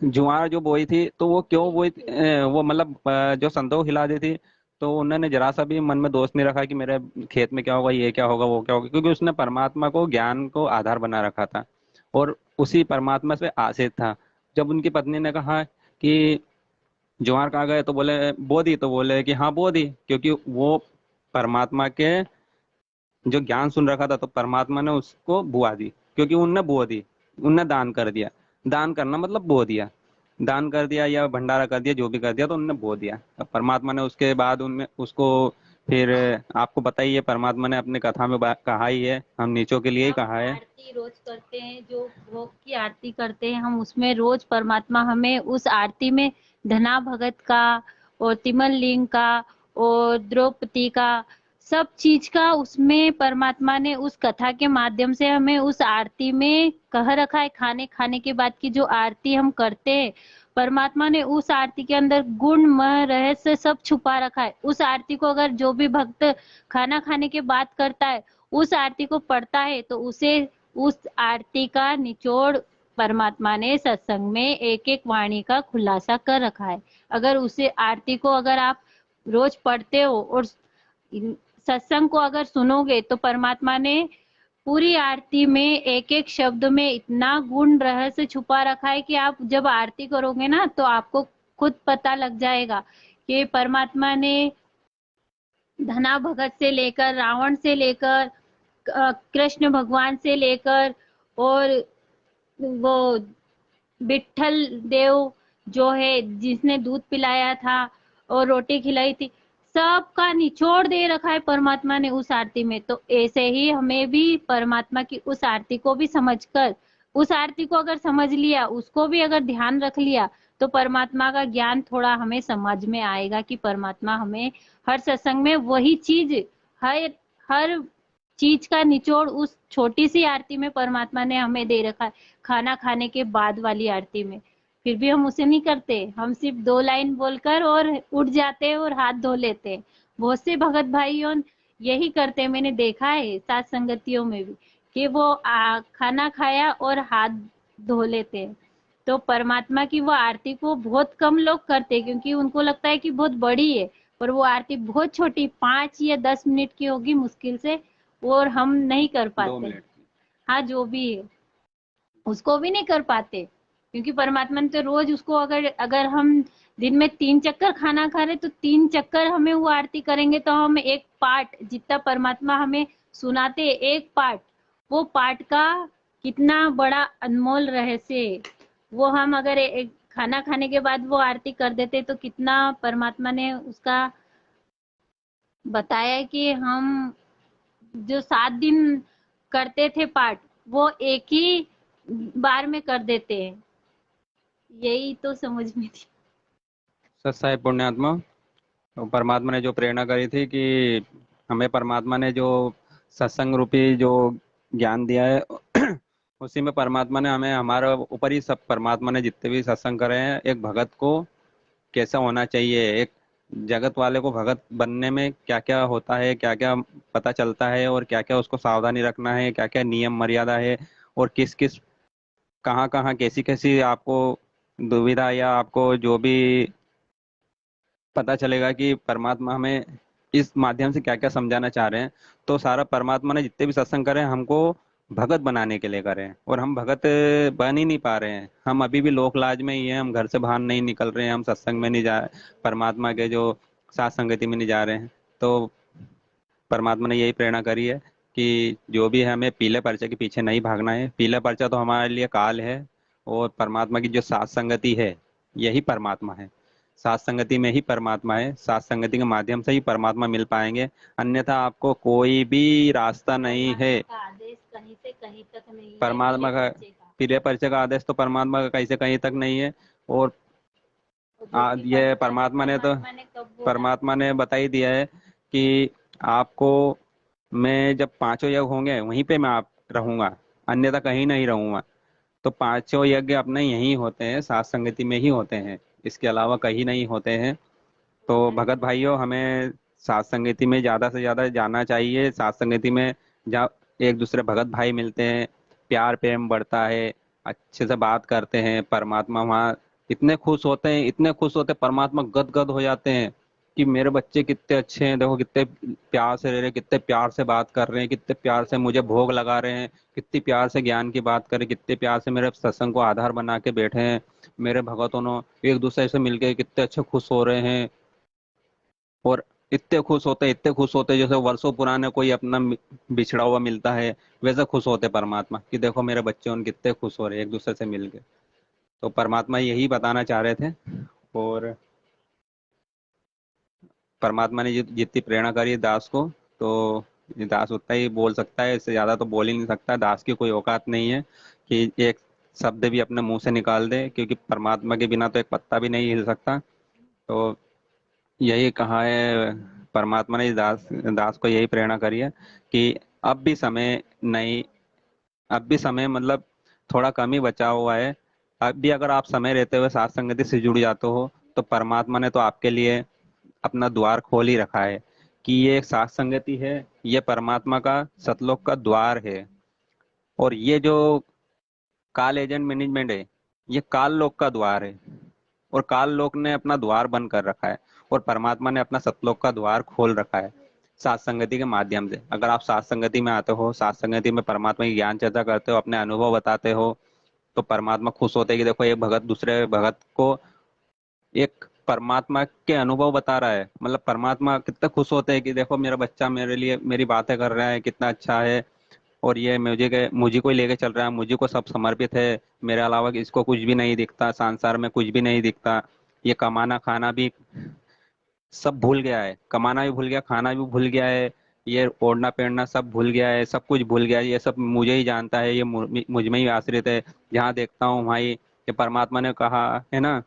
जुआर जो बोई थी, तो वो क्यों बोई वो मतलब जो संतों को खिला दी थी, तो उन्होंने जरा सा भी मन में दोष नहीं रखा कि मेरे खेत में क्या होगा, ये क्या होगा, वो क्या होगा, क्योंकि उसने परमात्मा को, ज्ञान को आधार बना रखा था और उसी परमात्मा से आश्रित था। जब उनकी पत्नी ने कहा कि ज्वार कहाँ गए, तो बोले बो दी, तो बोले कि हाँ बो दी, क्योंकि वो परमात्मा के जो ज्ञान सुन रखा था, तो परमात्मा ने उसको बुआ दी, क्योंकि उनने बो दी, उनने दान कर दिया। दान करना मतलब बो दिया, दान कर दिया या भंडारा कर दिया, जो भी कर दिया, तो उनने बो दिया। अब परमात्मा ने उसके बाद उनमें उसको फिर, आपको पता ही है, परमात्मा ने अपने कथा में कहा ही है, हम नीचों के लिए ही हम कहा है। आरती रोज करते हैं, जो भोग की आरती करते हैं हम, उसमें रोज परमात्मा हमें उस आरती में धना भगत का और तिमल लिंग का और द्रौपदी का, सब चीज का उसमें परमात्मा ने उस कथा के माध्यम से हमें उस आरती में कह रखा है। खाने खाने के बाद की जो आरती हम करते हैं, परमात्मा ने उस आरती के अंदर गुण मह रहस्य सब छुपा रखा है। उस आरती को अगर जो भी भक्त खाना खाने के बाद करता है, उस आरती को पढ़ता है, तो उसे उस आरती का निचोड़ परमात्मा ने सत्संग में एक एक वाणी का खुलासा कर रखा है। अगर उसे आरती को अगर आप रोज पढ़ते हो और सत्संग को अगर सुनोगे, तो परमात्मा ने पूरी आरती में एक एक शब्द में इतना गुण रहस्य छुपा रखा है कि आप जब आरती करोगे ना, तो आपको खुद पता लग जाएगा कि परमात्मा ने धना भगत से लेकर, रावण से लेकर, कृष्ण भगवान से लेकर, और वो विठल देव जो है जिसने दूध पिलाया था और रोटी खिलाई थी, सबका निचोड़ दे रखा है परमात्मा ने उस आरती में। तो ऐसे ही हमें भी परमात्मा की उस आरती को भी समझकर, उस आरती को अगर समझ लिया, उसको भी अगर ध्यान रख लिया, तो परमात्मा का ज्ञान थोड़ा हमें समझ में आएगा कि परमात्मा हमें हर सत्संग में वही चीज, हर हर चीज का निचोड़ उस छोटी सी आरती में परमात्मा ने हमें दे रखा है। खाना खाने के बाद वाली आरती में, फिर भी हम उसे नहीं करते। हम सिर्फ 2 लाइन बोलकर और उठ जाते हैं और हाथ धो लेते हैं। बहुत से भगत भाइयों यही करते हैं, मैंने देखा है सात संगतियों में भी, कि वो खाना खाया और हाथ धो लेते हैं। तो परमात्मा की वो आरती को बहुत कम लोग करते हैं, क्योंकि उनको लगता है कि बहुत बड़ी है, पर वो आरती बहुत छोटी 5 या 10 मिनट की होगी मुश्किल से, और हम नहीं कर दो पाते। मिनट हाँ, जो भी है उसको भी नहीं कर पाते, क्योंकि परमात्मा ने तो रोज उसको, अगर अगर हम दिन में 3 चक्कर खाना खा रहे, तो 3 चक्कर हमें वो आरती करेंगे, तो हम एक पाठ जितना परमात्मा हमें सुनाते हैं, एक पाठ, वो पाठ का कितना बड़ा अनमोल रहस्य है। वो हम अगर एक खाना खाने के बाद वो आरती कर देते, तो कितना परमात्मा ने उसका बताया है कि हम जो 7 दिन करते थे पाठ, वो एक ही बार में कर देते हैं। यही तो समझ में थी। सत्साई पुण्यात्मा, तो परमात्मा ने जो प्रेरणा करी थी कि हमें परमात्मा ने जो सत्संग रूपी जो ज्ञान दिया है, उसी में परमात्मा ने हमें, हमारे ऊपर ही सब परमात्मा ने जितने भी सत्संग करे हैं, एक भगत को कैसा होना चाहिए, एक जगत वाले को भगत बनने में क्या क्या होता है, क्या क्या पता चलता है, और क्या क्या उसको सावधानी रखना है, क्या क्या नियम मर्यादा है, और किस किस कहाँ कहाँ कैसी कैसी आपको दुविधा, या आपको जो भी पता चलेगा कि परमात्मा हमें इस माध्यम से क्या क्या समझाना चाह रहे हैं। तो सारा परमात्मा ने जितने भी सत्संग करे हैं, हमको भगत बनाने के लिए करे हैं, और हम भगत बन ही नहीं पा रहे हैं। हम अभी भी लोक लाज में ही हैं, हम घर से बाहर नहीं निकल रहे हैं, हम सत्संग में नहीं जा, परमात्मा के जो साथ संगति में नहीं जा रहे हैं। तो परमात्मा ने यही प्रेरणा करी है कि जो भी है, हमें पीले पर्चे के पीछे नहीं भागना है। पीला पर्चा तो हमारे लिए काल है, और परमात्मा की जो साथ संगति है, यही परमात्मा है। साथ संगति में ही परमात्मा है, साथ संगति के माध्यम से ही परमात्मा मिल पाएंगे। अन्यथा आपको कोई भी रास्ता नहीं है। परमात्मा का आदेश कहीं से कहीं तक नहीं है पीले परमात्मा का पर्चे का। पीले पर्चे का आदेश तो परमात्मा का कहीं से कहीं तक नहीं है। और और दूसरी ये बात पता है परमात्मा ने तो, परमात्मा ने कब बोला? परमात्मा ने बता ही दिया है कि आपको, मैं जब पांचों यज्ञ होंगे वहीं पे मैं आप रहूंगा, अन्यथा कहीं नहीं रहूंगा। तो पांचों यज्ञ अपने यहीं होते हैं, साथ संगति में ही होते हैं, इसके अलावा कहीं नहीं होते हैं। तो भगत भाइयों, हमें साथ संगति में ज्यादा से ज्यादा जाना चाहिए। साथ संगति में जहाँ एक दूसरे भगत भाई मिलते हैं, प्यार प्रेम बढ़ता है, अच्छे से बात करते हैं, परमात्मा वहाँ इतने खुश होते हैं, इतने खुश होते हैं, परमात्मा गदगद हो जाते हैं कि मेरे बच्चे कितने अच्छे हैं, देखो कितने प्यार से रह रहे हैं, कितने प्यार से बात कर रहे हैं, कितने प्यार से मुझे भोग लगा रहे हैं, कितनी प्यार से ज्ञान की बात कर रहे हैं, कितने प्यार से मेरे सत्संग को आधार बना के बैठे हैं। मेरे भगतों ने एक दूसरे से मिलके कितने अच्छे खुश हो रहे हैं। और इतने खुश होते, इतने खुश होते, जैसे वर्षों पुराने कोई अपना बिछड़ा हुआ मिलता है, वैसे खुश होते परमात्मा कि देखो मेरे बच्चे उन कितने खुश हो रहे हैं एक दूसरे से मिलके। तो परमात्मा यही बताना चाह रहे थे। और परमात्मा ने जितनी प्रेरणा करी है दास को, तो ये दास उतना ही बोल सकता है, इससे ज्यादा तो बोल ही नहीं सकता। दास की कोई औकात नहीं है कि एक शब्द भी अपने मुंह से निकाल दे, क्योंकि परमात्मा के बिना तो एक पत्ता भी नहीं हिल सकता। तो यही कहा है परमात्मा ने, इस दास दास को यही प्रेरणा करी है कि अब भी समय नहीं, अब भी समय मतलब थोड़ा कम ही बचा हुआ है। अब भी अगर आप समय रहते हुए साथ संगति से जुड़ जाते हो, तो परमात्मा ने तो आपके लिए अपना द्वार खोल ही रखा है कि ये एक साथ संगति है, ये परमात्मा का सतलोक का द्वार है। और ये जो काल एजेंट मैनेजमेंट है, ये काल लोक का द्वार है, और काल लोक ने अपना द्वार बंद कर रखा है, और परमात्मा ने अपना सतलोक का द्वार खोल रखा है साथ संगति के माध्यम से। अगर आप साथ संगति में आते हो, साथ संगति में परमात्मा की ज्ञान चर्चा करते हो, अपने अनुभव बताते हो, तो परमात्मा खुश होते हैं कि देखो एक भगत दूसरे भगत को एक परमात्मा के अनुभव बता रहा है। मतलब परमात्मा कितना खुश होते हैं कि देखो मेरा बच्चा मेरे लिए मेरी बातें कर रहा है, कितना अच्छा है, और ये मुझे को ही लेके चल रहा है, मुझे को सब समर्पित है, मेरे अलावा इसको कुछ भी नहीं दिखता, संसार में कुछ भी नहीं दिखता। ये कमाना खाना भी सब भूल गया है, कमाना भी भूल गया, खाना भी भूल गया है, ये ओढ़ना पहनना सब भूल गया है, सब कुछ भूल गया है, ये सब मुझे ही जानता है, ये मुझ में ही आश्रित है, जहाँ देखता हूँ वहाँ ही। ये परमात्मा ने कहा है ना,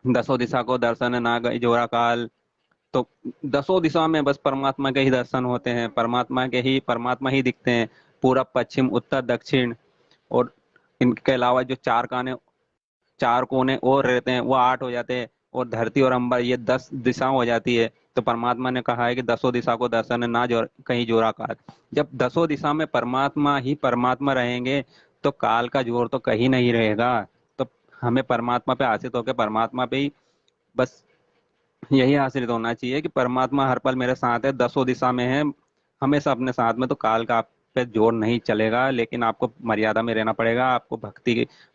दसों दिशा को दर्शन ना गई जोरा काल। तो दसों दिशा में बस परमात्मा के ही दर्शन होते हैं, परमात्मा ही दिखते हैं, पूरब पश्चिम उत्तर दक्षिण। और इनके अलावा जो चार कोने और रहते हैं वो आठ हो जाते हैं, और धरती और अंबर ये 10 दिशा हो जाती है। तो परमात्मा ने कहा है कि दसों दिशा को दर्शन ना कहीं जोरा काल। जब दसों दिशा में परमात्मा ही परमात्मा रहेंगे, तो काल का जोर तो कहीं नहीं रहेगा। तो हमें परमात्मा पे आश्रित होकर परमात्मा पे ही बस यही आश्रित होना चाहिए कि परमात्मा हर पल मेरे साथ है, दसों दिशा में है, हमेशा अपने साथ में। तो काल का आप पे जोर नहीं चलेगा, लेकिन आपको मर्यादा में रहना पड़ेगा, आपको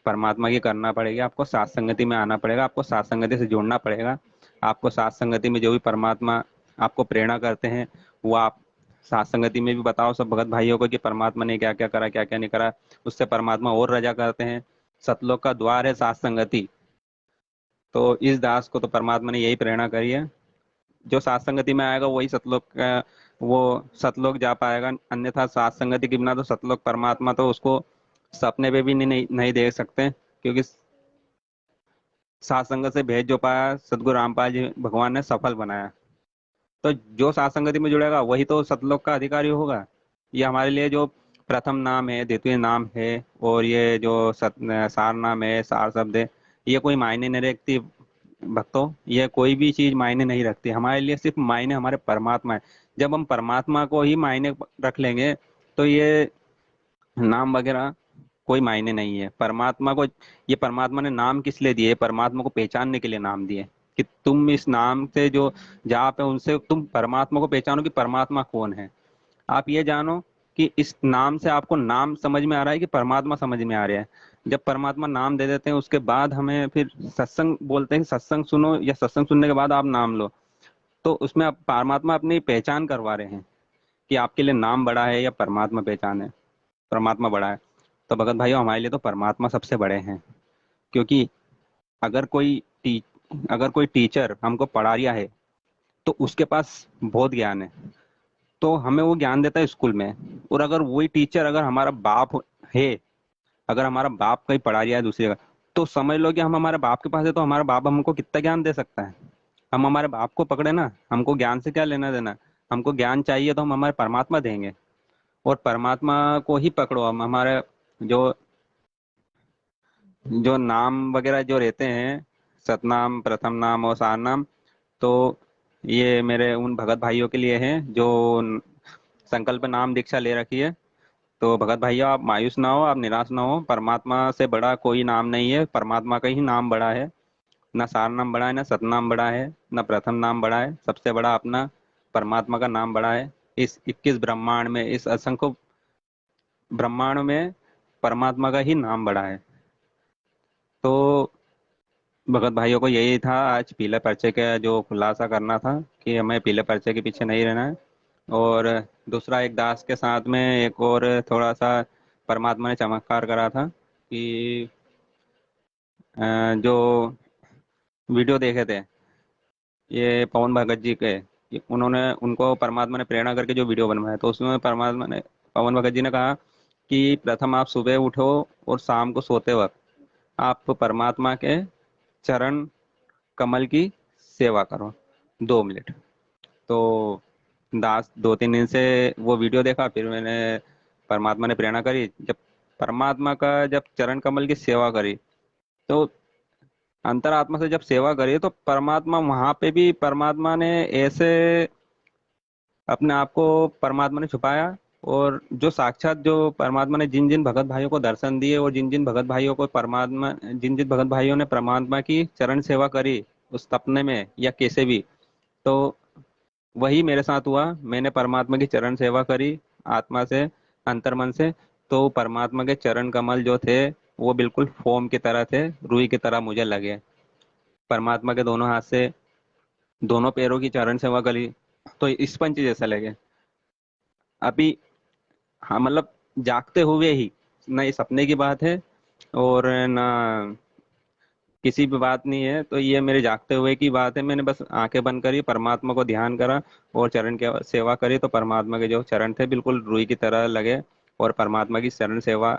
परमात्मा की करना पड़ेगी, आपको साथ संगति में आना पड़ेगा, आपको साथ संगति से जुड़ना पड़ेगा। आपको साथ संगति में जो भी परमात्मा आपको प्रेरणा करते हैं, वो आप साथ संगति में भी बताओ सब भगत भाइयों को कि परमात्मा ने क्या क्या करा, क्या क्या नहीं करा। उससे परमात्मा और रजा करते हैं। सतलोक का द्वार है साथ संगति। तो इस दास को तो परमात्मा ने यही प्रेरणा करी है, जो सात संगति में आएगा वही सतलोक का, वो सतलोक जा पाएगा। अन्यथा सात संगति के बिना तो सतलोक परमात्मा तो उसको सपने पे भी नहीं देख सकते, क्योंकि सात संगत से भेद जो पाया सदगुरु रामपाल जी भगवान ने सफल बनाया। तो जो सात संगति में जुड़ेगा वही तो सतलोक का अधिकारी होगा। ये हमारे लिए जो प्रथम नाम है, द्वितीय नाम है, और ये जो सार नाम है, सार शब्द है, ये कोई मायने नहीं रखती भक्तों। ये कोई भी चीज मायने नहीं रखती हमारे लिए, सिर्फ मायने हमारे परमात्मा है। जब हम परमात्मा को ही मायने रख लेंगे तो ये नाम वगैरह कोई मायने नहीं है। परमात्मा को, ये परमात्मा ने नाम किस लिए दिए? परमात्मा को पहचानने के लिए नाम दिए, कि तुम इस नाम से जो जाप है उनसे तुम परमात्मा को पहचानो कि परमात्मा कौन है। आप ये जानो कि इस नाम से आपको नाम समझ में आ रहा है कि परमात्मा समझ में आ रहा है। जब परमात्मा नाम दे देते हैं उसके बाद हमें फिर सत्संग बोलते हैं, सत्संग सुनो, या सत्संग सुनने के बाद आप नाम लो, तो उसमें आप परमात्मा अपनी पहचान करवा रहे हैं कि आपके लिए नाम बड़ा है या परमात्मा पहचान है, परमात्मा बड़ा है। तो भगत भाइयों, हमारे लिए तो परमात्मा सबसे बड़े हैं। क्योंकि अगर कोई टी अगर कोई टीचर हमको पढ़ा रिया है तो उसके पास बहुत ज्ञान है, तो हमें वो ज्ञान देता है स्कूल में। और अगर वही टीचर अगर हमारा बाप है, अगर हमारा बाप कहीं पढ़ा रिया है दूसरी जगह, तो समझ लो कि हम हमारे बाप के पास है तो हमारा बाप हमको कितना ज्ञान दे सकता है। हम हमारे बाप को पकड़े ना, हमको ज्ञान से क्या लेना देना। हमको ज्ञान चाहिए तो हम हमारे परमात्मा देंगे, और परमात्मा को ही पकड़ो। हम हमारे जो जो नाम वगैरह जो रहते हैं, सतनाम, प्रथम नाम और सार नाम, तो ये मेरे उन भगत भाइयों के लिए हैं जो संकल्प नाम दीक्षा ले रखी है। तो भगत भैया, आप मायूस ना हो, आप निराश ना हो। परमात्मा से बड़ा कोई नाम नहीं है, परमात्मा का ही नाम बड़ा है। ना सार नाम बड़ा है, ना सतनाम बड़ा है, ना प्रथम नाम बड़ा है। सबसे बड़ा अपना परमात्मा का नाम बड़ा है। इस 21 ब्रह्मांड में, इस असंख्य ब्रह्मांड में परमात्मा का ही नाम बड़ा है। तो भगत भाइयों को यही था आज पीले पर्चे का जो खुलासा करना था, कि हमें पीले पर्चे के पीछे नहीं रहना है। और दूसरा, एक दास के साथ में एक और थोड़ा सा परमात्मा ने चमत्कार करा था कि जो वीडियो देखे थे ये पवन भगत जी के, उन्होंने उनको परमात्मा ने प्रेरणा करके जो वीडियो बनवाया, तो उसमें परमात्मा ने, पवन भगत जी ने कहा कि प्रथम आप सुबह उठो और शाम को सोते वक्त आप परमात्मा के चरण कमल की सेवा करो 2 मिनट। तो दास 2-3 दिन से वो वीडियो देखा, फिर मैंने, परमात्मा ने प्रेरणा करी, जब परमात्मा का जब चरण कमल की सेवा करी, तो अंतरात्मा से जब सेवा करी तो परमात्मा वहां पे भी, परमात्मा ने ऐसे अपने आप को परमात्मा ने छुपाया। और जो साक्षात जो परमात्मा ने जिन जिन भगत भाइयों को दर्शन दिए, और जिन जिन भगत भाइयों को परमात्मा, जिन जिन भगत भाइयों ने परमात्मा की चरण सेवा करी उस सपने में या कैसे भी, तो वही मेरे साथ हुआ। मैंने परमात्मा की चरण सेवा करी आत्मा से, अंतर्मन से। तो परमात्मा के चरण कमल जो थे वो बिल्कुल फोम की तरह थे, रुई की तरह मुझे लगे। परमात्मा के दोनों हाथ से दोनों पैरों की चरण सेवा करी तो स्पंज जैसा लगे अभी। हाँ, मतलब जागते हुए ही, ना ये सपने की बात है और ना किसी भी बात नहीं है, तो ये मेरे जागते हुए की बात है। मैंने बस आंखें बंद करी, परमात्मा को ध्यान करा और चरण की सेवा करी, तो परमात्मा के जो चरण थे बिल्कुल रुई की तरह लगे। और परमात्मा की चरण सेवा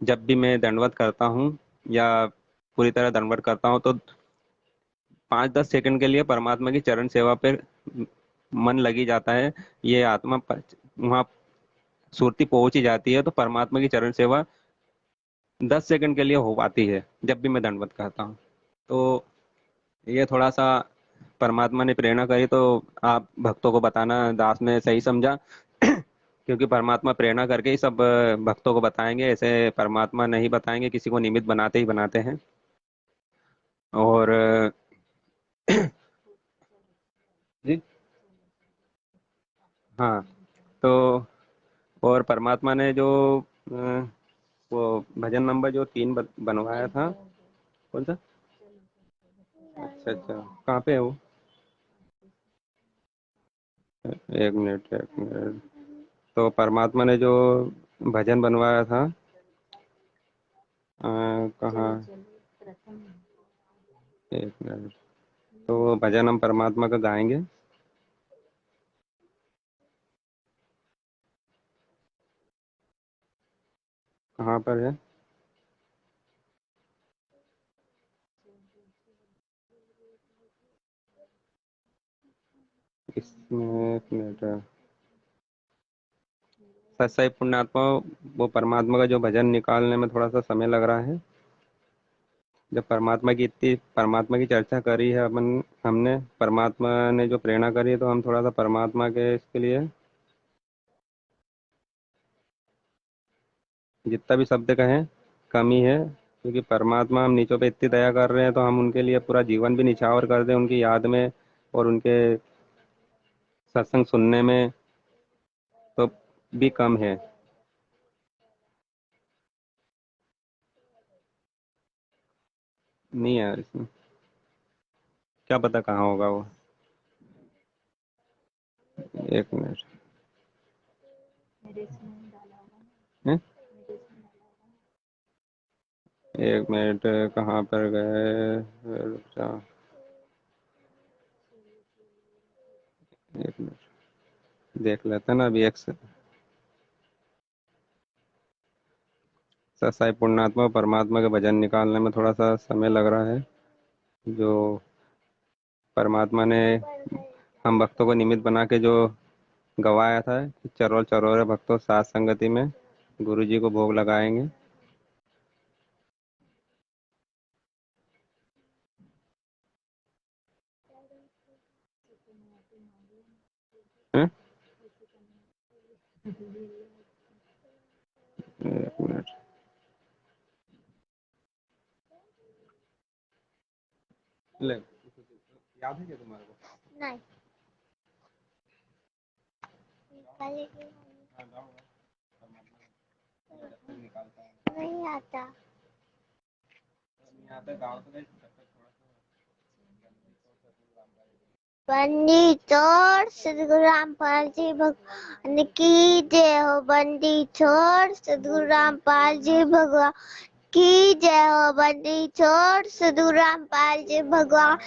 जब भी मैं दंडवत करता हूँ या पूरी तरह दंडवत करता हूँ, तो 5-10 सेकंड के लिए परमात्मा की चरण सेवा पे मन लगी जाता है। ये आत्मा वहाँ सुरती पहुंच ही जाती है, तो परमात्मा की चरण सेवा 10 सेकंड के लिए हो पाती है जब भी मैं दंडवत करता हूँ। तो ये थोड़ा सा परमात्मा ने प्रेरणा करी, तो आप भक्तों को बताना दास ने सही समझा। क्योंकि परमात्मा प्रेरणा करके ही सब भक्तों को बताएंगे, ऐसे परमात्मा नहीं बताएंगे, किसी को निमित्त बनाते ही बनाते हैं। और जी, हाँ। तो और परमात्मा ने जो वो भजन नंबर जो 3 बनवाया था, कौन सा? अच्छा अच्छा, कहाँ पे है वो? एक मिनट। तो परमात्मा ने जो भजन बनवाया था, कहाँ? एक मिनट। तो वो भजन हम परमात्मा का गाएंगे। कहाँ पर है? इसमें एक मिनट। सत्साई पुण्यात्मा, वो परमात्मा का जो भजन निकालने में थोड़ा सा समय लग रहा है। जब परमात्मा की चर्चा करी है अपन, हमने परमात्मा ने जो प्रेरणा करी है, तो हम थोड़ा सा परमात्मा के इसके लिए जितना भी शब्द कहें कमी है, क्योंकि परमात्मा हम नीचों पे इतनी दया कर रहे हैं, तो हम उनके लिए पूरा जीवन भी निछावर कर दें उनकी याद में और उनके सत्संग सुनने में, तो भी कम है। नहीं यार, इसमें क्या पता कहाँ होगा वो। एक मिनट। मेरे इसमें डाला होगा ना, हैं? मेरे इसमें डाला होगा ना। एक मिनट, कहाँ पर गए? रुक जा, एक मिनट देख लेते हैं ना अभी। एक से सत्साई पुण्यात्मा, परमात्मा के भजन निकालने में थोड़ा सा समय लग रहा है। जो परमात्मा ने हम भक्तों को निमित्त बना के जो गवाया था कि चरोर चरोरे भक्तों साथ संगति में गुरु जी को भोग लगाएंगे। हैं? एक मिनट। ले, याद है क्या तुम्हारे को? नहीं नहीं आता। बंदी छोड़ सदगुरु रामपाल जी भगवान की जय हो। बंदी छोड़ सदगुरु रामपाल जी भगवान की जय हो। बंदी छोड़ सदगुरु रामपाल जी भगवान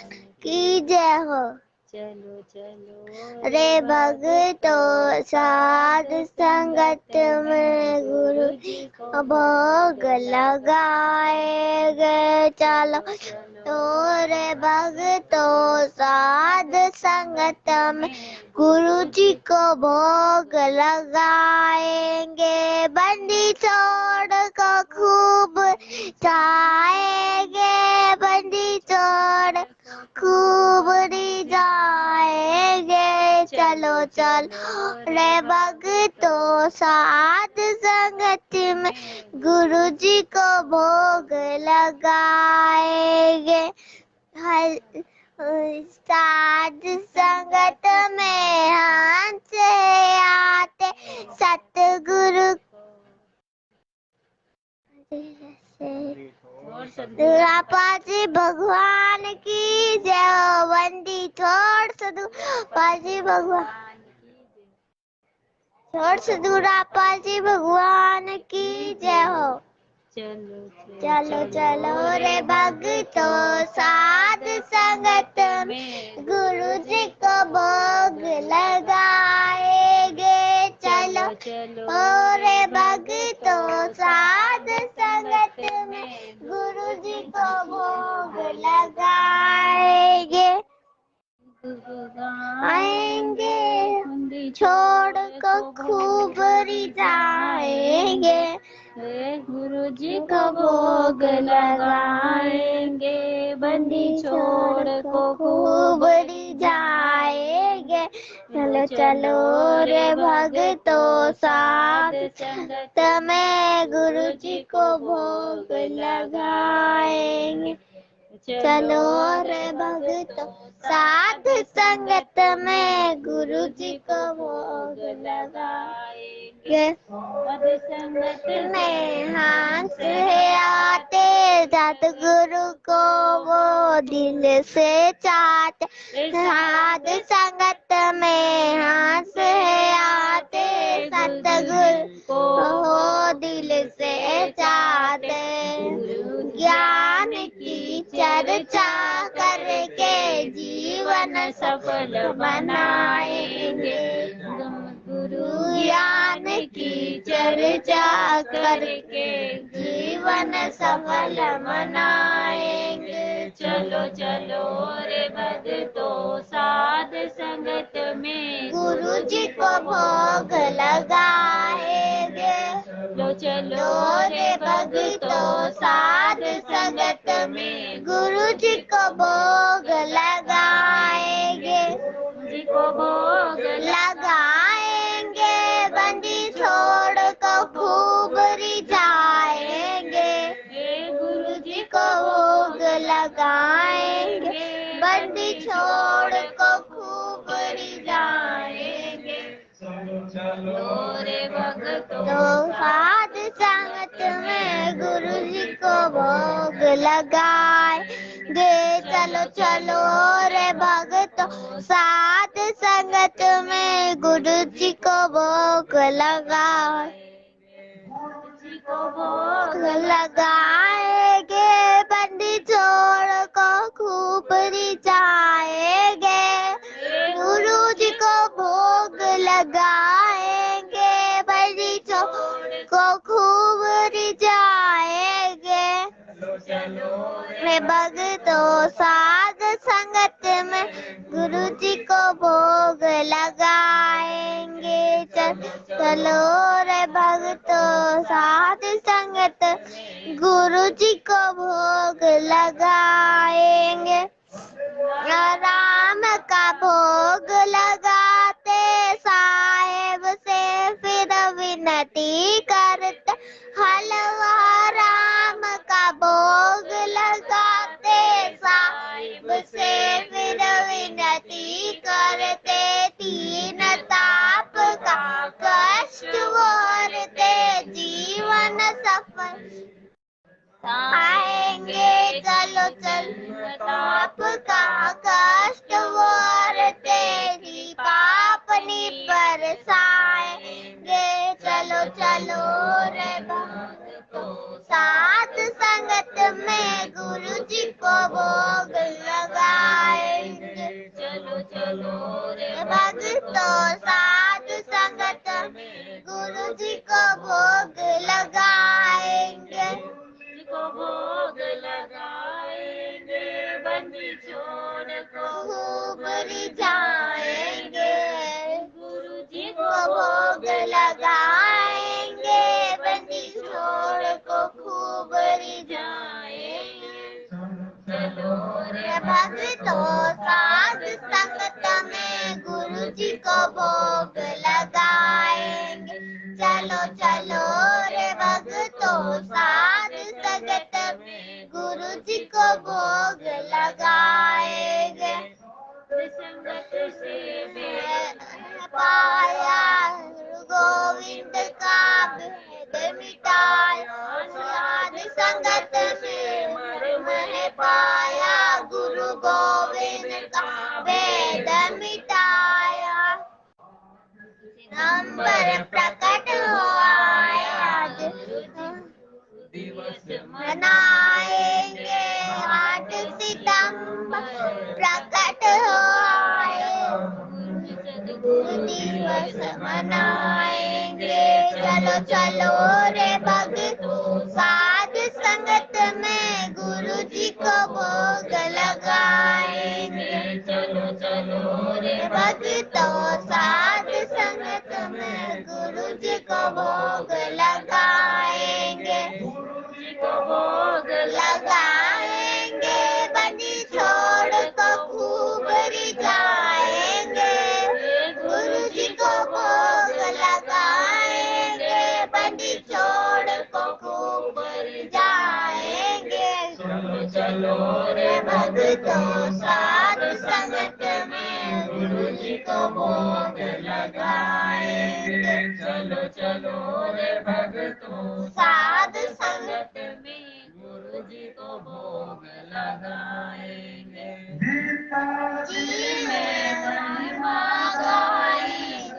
की जय हो। चलो चलो रे भगतो साध संगत में गुरु जी को भोग लगाएंगे। चलो तो रे भगतो साध संगत में गुरु जी को भोग लगाएंगे। बंदी छोड़ को खूब जाएंगे। बंदी छोड़ खूब जाएंगे। चलो चलो रे भगतो साध संगत में गुरु जी को भोग लगाएंगे। साध संगत में हंस आते सतगुरु पाजी भगवान की जय हो। बंदी छोड़ सदु पाजी भगवान छोड़ सदुरा पाजी भगवान की जय हो। चलो चलो चलो रे भगतो साध संगत में गुरु जी को भोग लगाएंगे। चलो चलो रे भगतो साध संगत में गुरु जी को भोग लगाएंगे। आएंगे छोड़ को खूब रिझाएंगे। गुरु जी को भोग लगाएंगे। बंदी छोड़ को खूब रिझाएंगे। चलो चलो रे भगतो साध संगत में गुरु जी को भोग लगाएंगे। चलो रे भगतो साध संगत में गुरु जी को भोग लगाएंगे। संगत में हाथ है आते जात गुरु को वो दिल से चाहते। साध संगत में हाथ है आते सतगुरु को वो दिल से चाहते। ज्ञान की चर्चा करके जीवन सफल बनाएंगे। गुरु ज्ञान की चर्चा करके जीवन सफल बनाएंगे। चलो चलो रे भगतो साध संगत में गुरु जी को भोग लगाए। चलो रे भक्तों साध संगत में गुरु जी को भोग लगाएंगे, जी को भोग लगाएंगे, बंदी छोड़ को खूब रिझाएंगे, गुरु जी को भोग लगाएंगे, बंदी छोड़ को खूब रिझाएंगे। चलो रे भक्तों तो साध संगत में गुरु जी को भोग लगाएंगे। चलो चलो रे भक्तों साध संगत में गुरु जी को भोग जी को भोग लगाएंगे, बंदी छोड़ को खूब रिझाएंगे, गुरु जी को भोग लगाएंगे, बंदी छोड़ को खूब रिझाएंगे। चलो रे भक्तों साध संगत में गुरु जी को भोग लगाएंगे। चलो रे भक्तों साध संगत गुरु जी को भोग लगाएंगे। राम का भोग लगाते साहेब से फिर विनती करते, हलवा राम का भोग लगाते साहिब से फिर विनती करते, तीन ताप का कष्ट वोरते जीवन सफल आएंगे। चलो चल ताप का कष्ट वोरते ही पाप बरसाएंगे। चलो चलो रे भक्तों साध संगत में गुरु जी को भोग लगाएंगे। चलो चलो रे भक्तों साध संगत में गुरु जी को भोग लगाएंगे। को भोग लगाएंगे, बंदी छोड़ को खूब रिझाएंगे, गुरु जी को भोग लगाएंगे, बंदी छोड़ को खूब रिझाएंगे। चलो रे भक्तों साध संगत में गुरु जी को भोग लगाएंगे। चलो चलो रे भक्तों साध संगत में गुरु जी को भोग लगाएंगे। संगत से पाया गोविंद का भेद मिटाया, साध संगत से मर्म है पाया, गुरु गोविंद का भेद मिटाया। नंबर प्रकट हुआ आज दिवस मनाएंगे, 8 सितंबर प्रकट हुआ दिवस मनाएंगे। चलो चलो रे भक्तों साध संगत में गुरु जी को भोग लगाएंगे। चलो चलो रे भक्तों साध संगत में गुरु जी को भोग लगाएंगे। जी को भोग लगाएंगे, बंदी छोड़ को खूब रिझाएंगे, गुरु जी को भोग लगाएंगे, बंदी छोड़ को खूब रिझाएंगे। चलो चलो रे भक्तों साध संगत में गुरु जी को भोग लगाएंगे। चलो चलो रे भक्तों साध संगत में गुरु जी को भोग लगाएंगे। जी में महिमा गाई,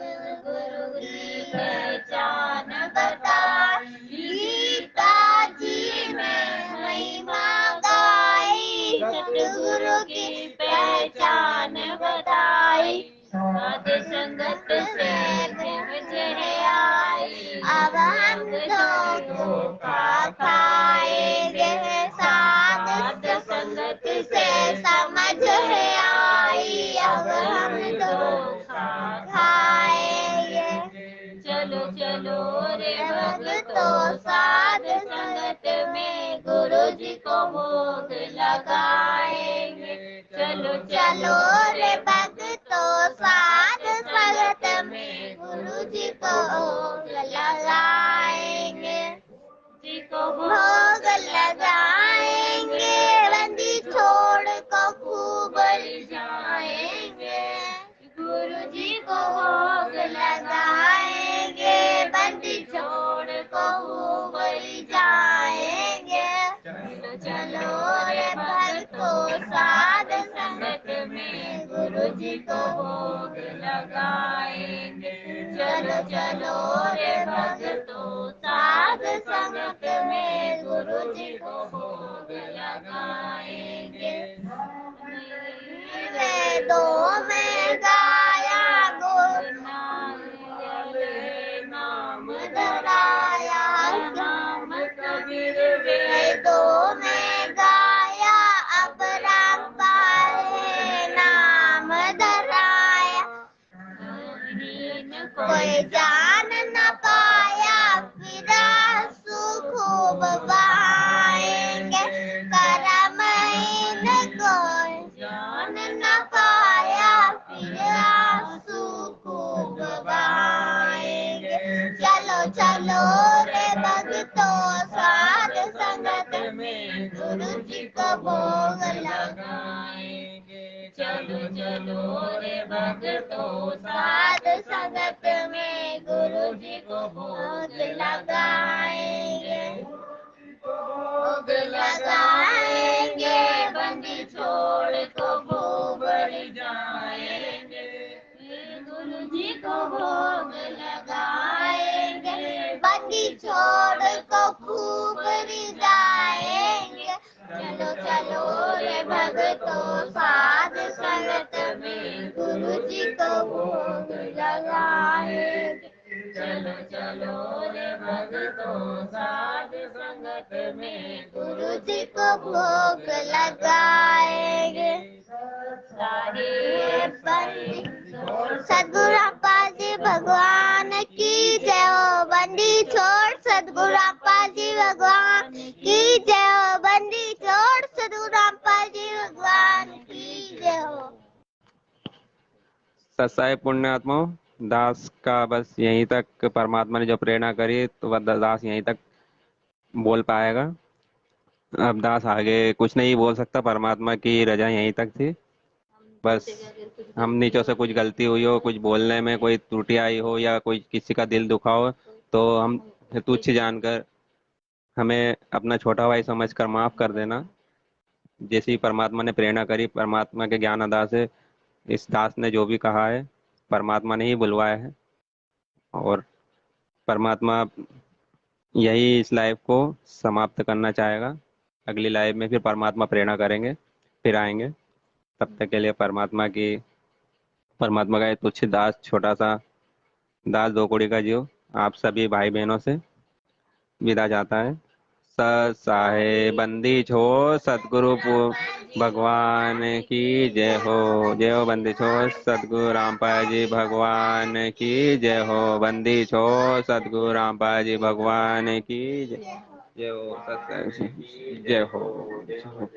गुरु की पहचान बताई, गीता जी में महिमा गाई, सतगुरु की पहचान बताई, साध संगत से मुझे आई, अब हम धोखा खाएंगे, साध संगत से समझ है आई, अब हम को भोग लगाएंगे। चलो चलो रे भक्तों साध संगत में गुरु जी को भोग लगाएंगे। जी को भोग लगाएंगे, बंदी छोड़ को खूब रिझाएंगे। गुरु जी को भोग लगाएंगे, बंदी छोड़ को खूब रिझाएंगे। चलो रे भक्तों साध संगत में गुरु जी को भोग लगाएंगे। चलो चलो रे भक्तों साध संगत में गुरु जी को भोग लगाएंगे। वेदों में गाया गुरु नाम धराया, नाम कबीर वेदों में गाया अब राम पाए नाम धराया। कोई जान न पाया फिर सुख खूब पाएंगे। करमहीन कोई जान न पाया फिर सुख खूब पाएंगे। चलो चलो रे भक्तों साध संगत में गुरु जी को भोग लगाएंगे। चलो चलो रे भक्तों साध संगत में गुरु जी को भोग लगाएंगे। भोग लगाएंगे, बंदी छोड़ को खूब रिझाएंगे। गुरु जी को भोग लगाएंगे, बंदी छोड़ को खूब रिझाएंगे। चलो चलो रे भक्तों साध संगत में गुरु जी को भोग लगाएंगे। चलो चलो रे भक्तों साध संगत में गुरु जी को भोग लगाएंगे। सारे बंदी सद्गुरु अप्पा जी भगवान की जय हो। बंदी छोड़ सद्गुरु अप्पा जी भगवान की जय हो। बंदी छोड़ सद्गुरु अप्पा जी भगवान की जय हो। सत्साई पुण्य आत्माओं, दास का बस यहीं तक परमात्मा ने जो प्रेरणा करी तो वह दास यहीं तक बोल पाएगा। अब दास आगे कुछ नहीं बोल सकता, परमात्मा की रजा यहीं तक थी। बस हम नीचों से कुछ गलती हुई हो, कुछ बोलने में कोई त्रुटि आई हो या कोई किसी का दिल दुखा हो तो हम तुच्छ जानकर हमें अपना छोटा भाई समझकर माफ कर देना। जैसी परमात्मा ने प्रेरणा करी, परमात्मा के ज्ञान अदा से इस दास ने जो भी कहा है परमात्मा ने ही बुलवाया है और परमात्मा यही इस लाइफ को समाप्त करना चाहेगा। अगली लाइफ में फिर परमात्मा प्रेरणा करेंगे, फिर आएंगे। तब तक के लिए परमात्मा का ये तुच्छ दास, छोटा सा दास, दो कौड़ी का जीव आप सभी भाई बहनों से विदा जाता है। साहे बंदी छोड़ सदगुरु भगवान की जय हो। जय हो बंदी छोड़ सदगुरु रामपाल जी भगवान की जय हो। बंदी छोड़ सदगुरु रामपाल जी भगवान की जय हो। जय हो।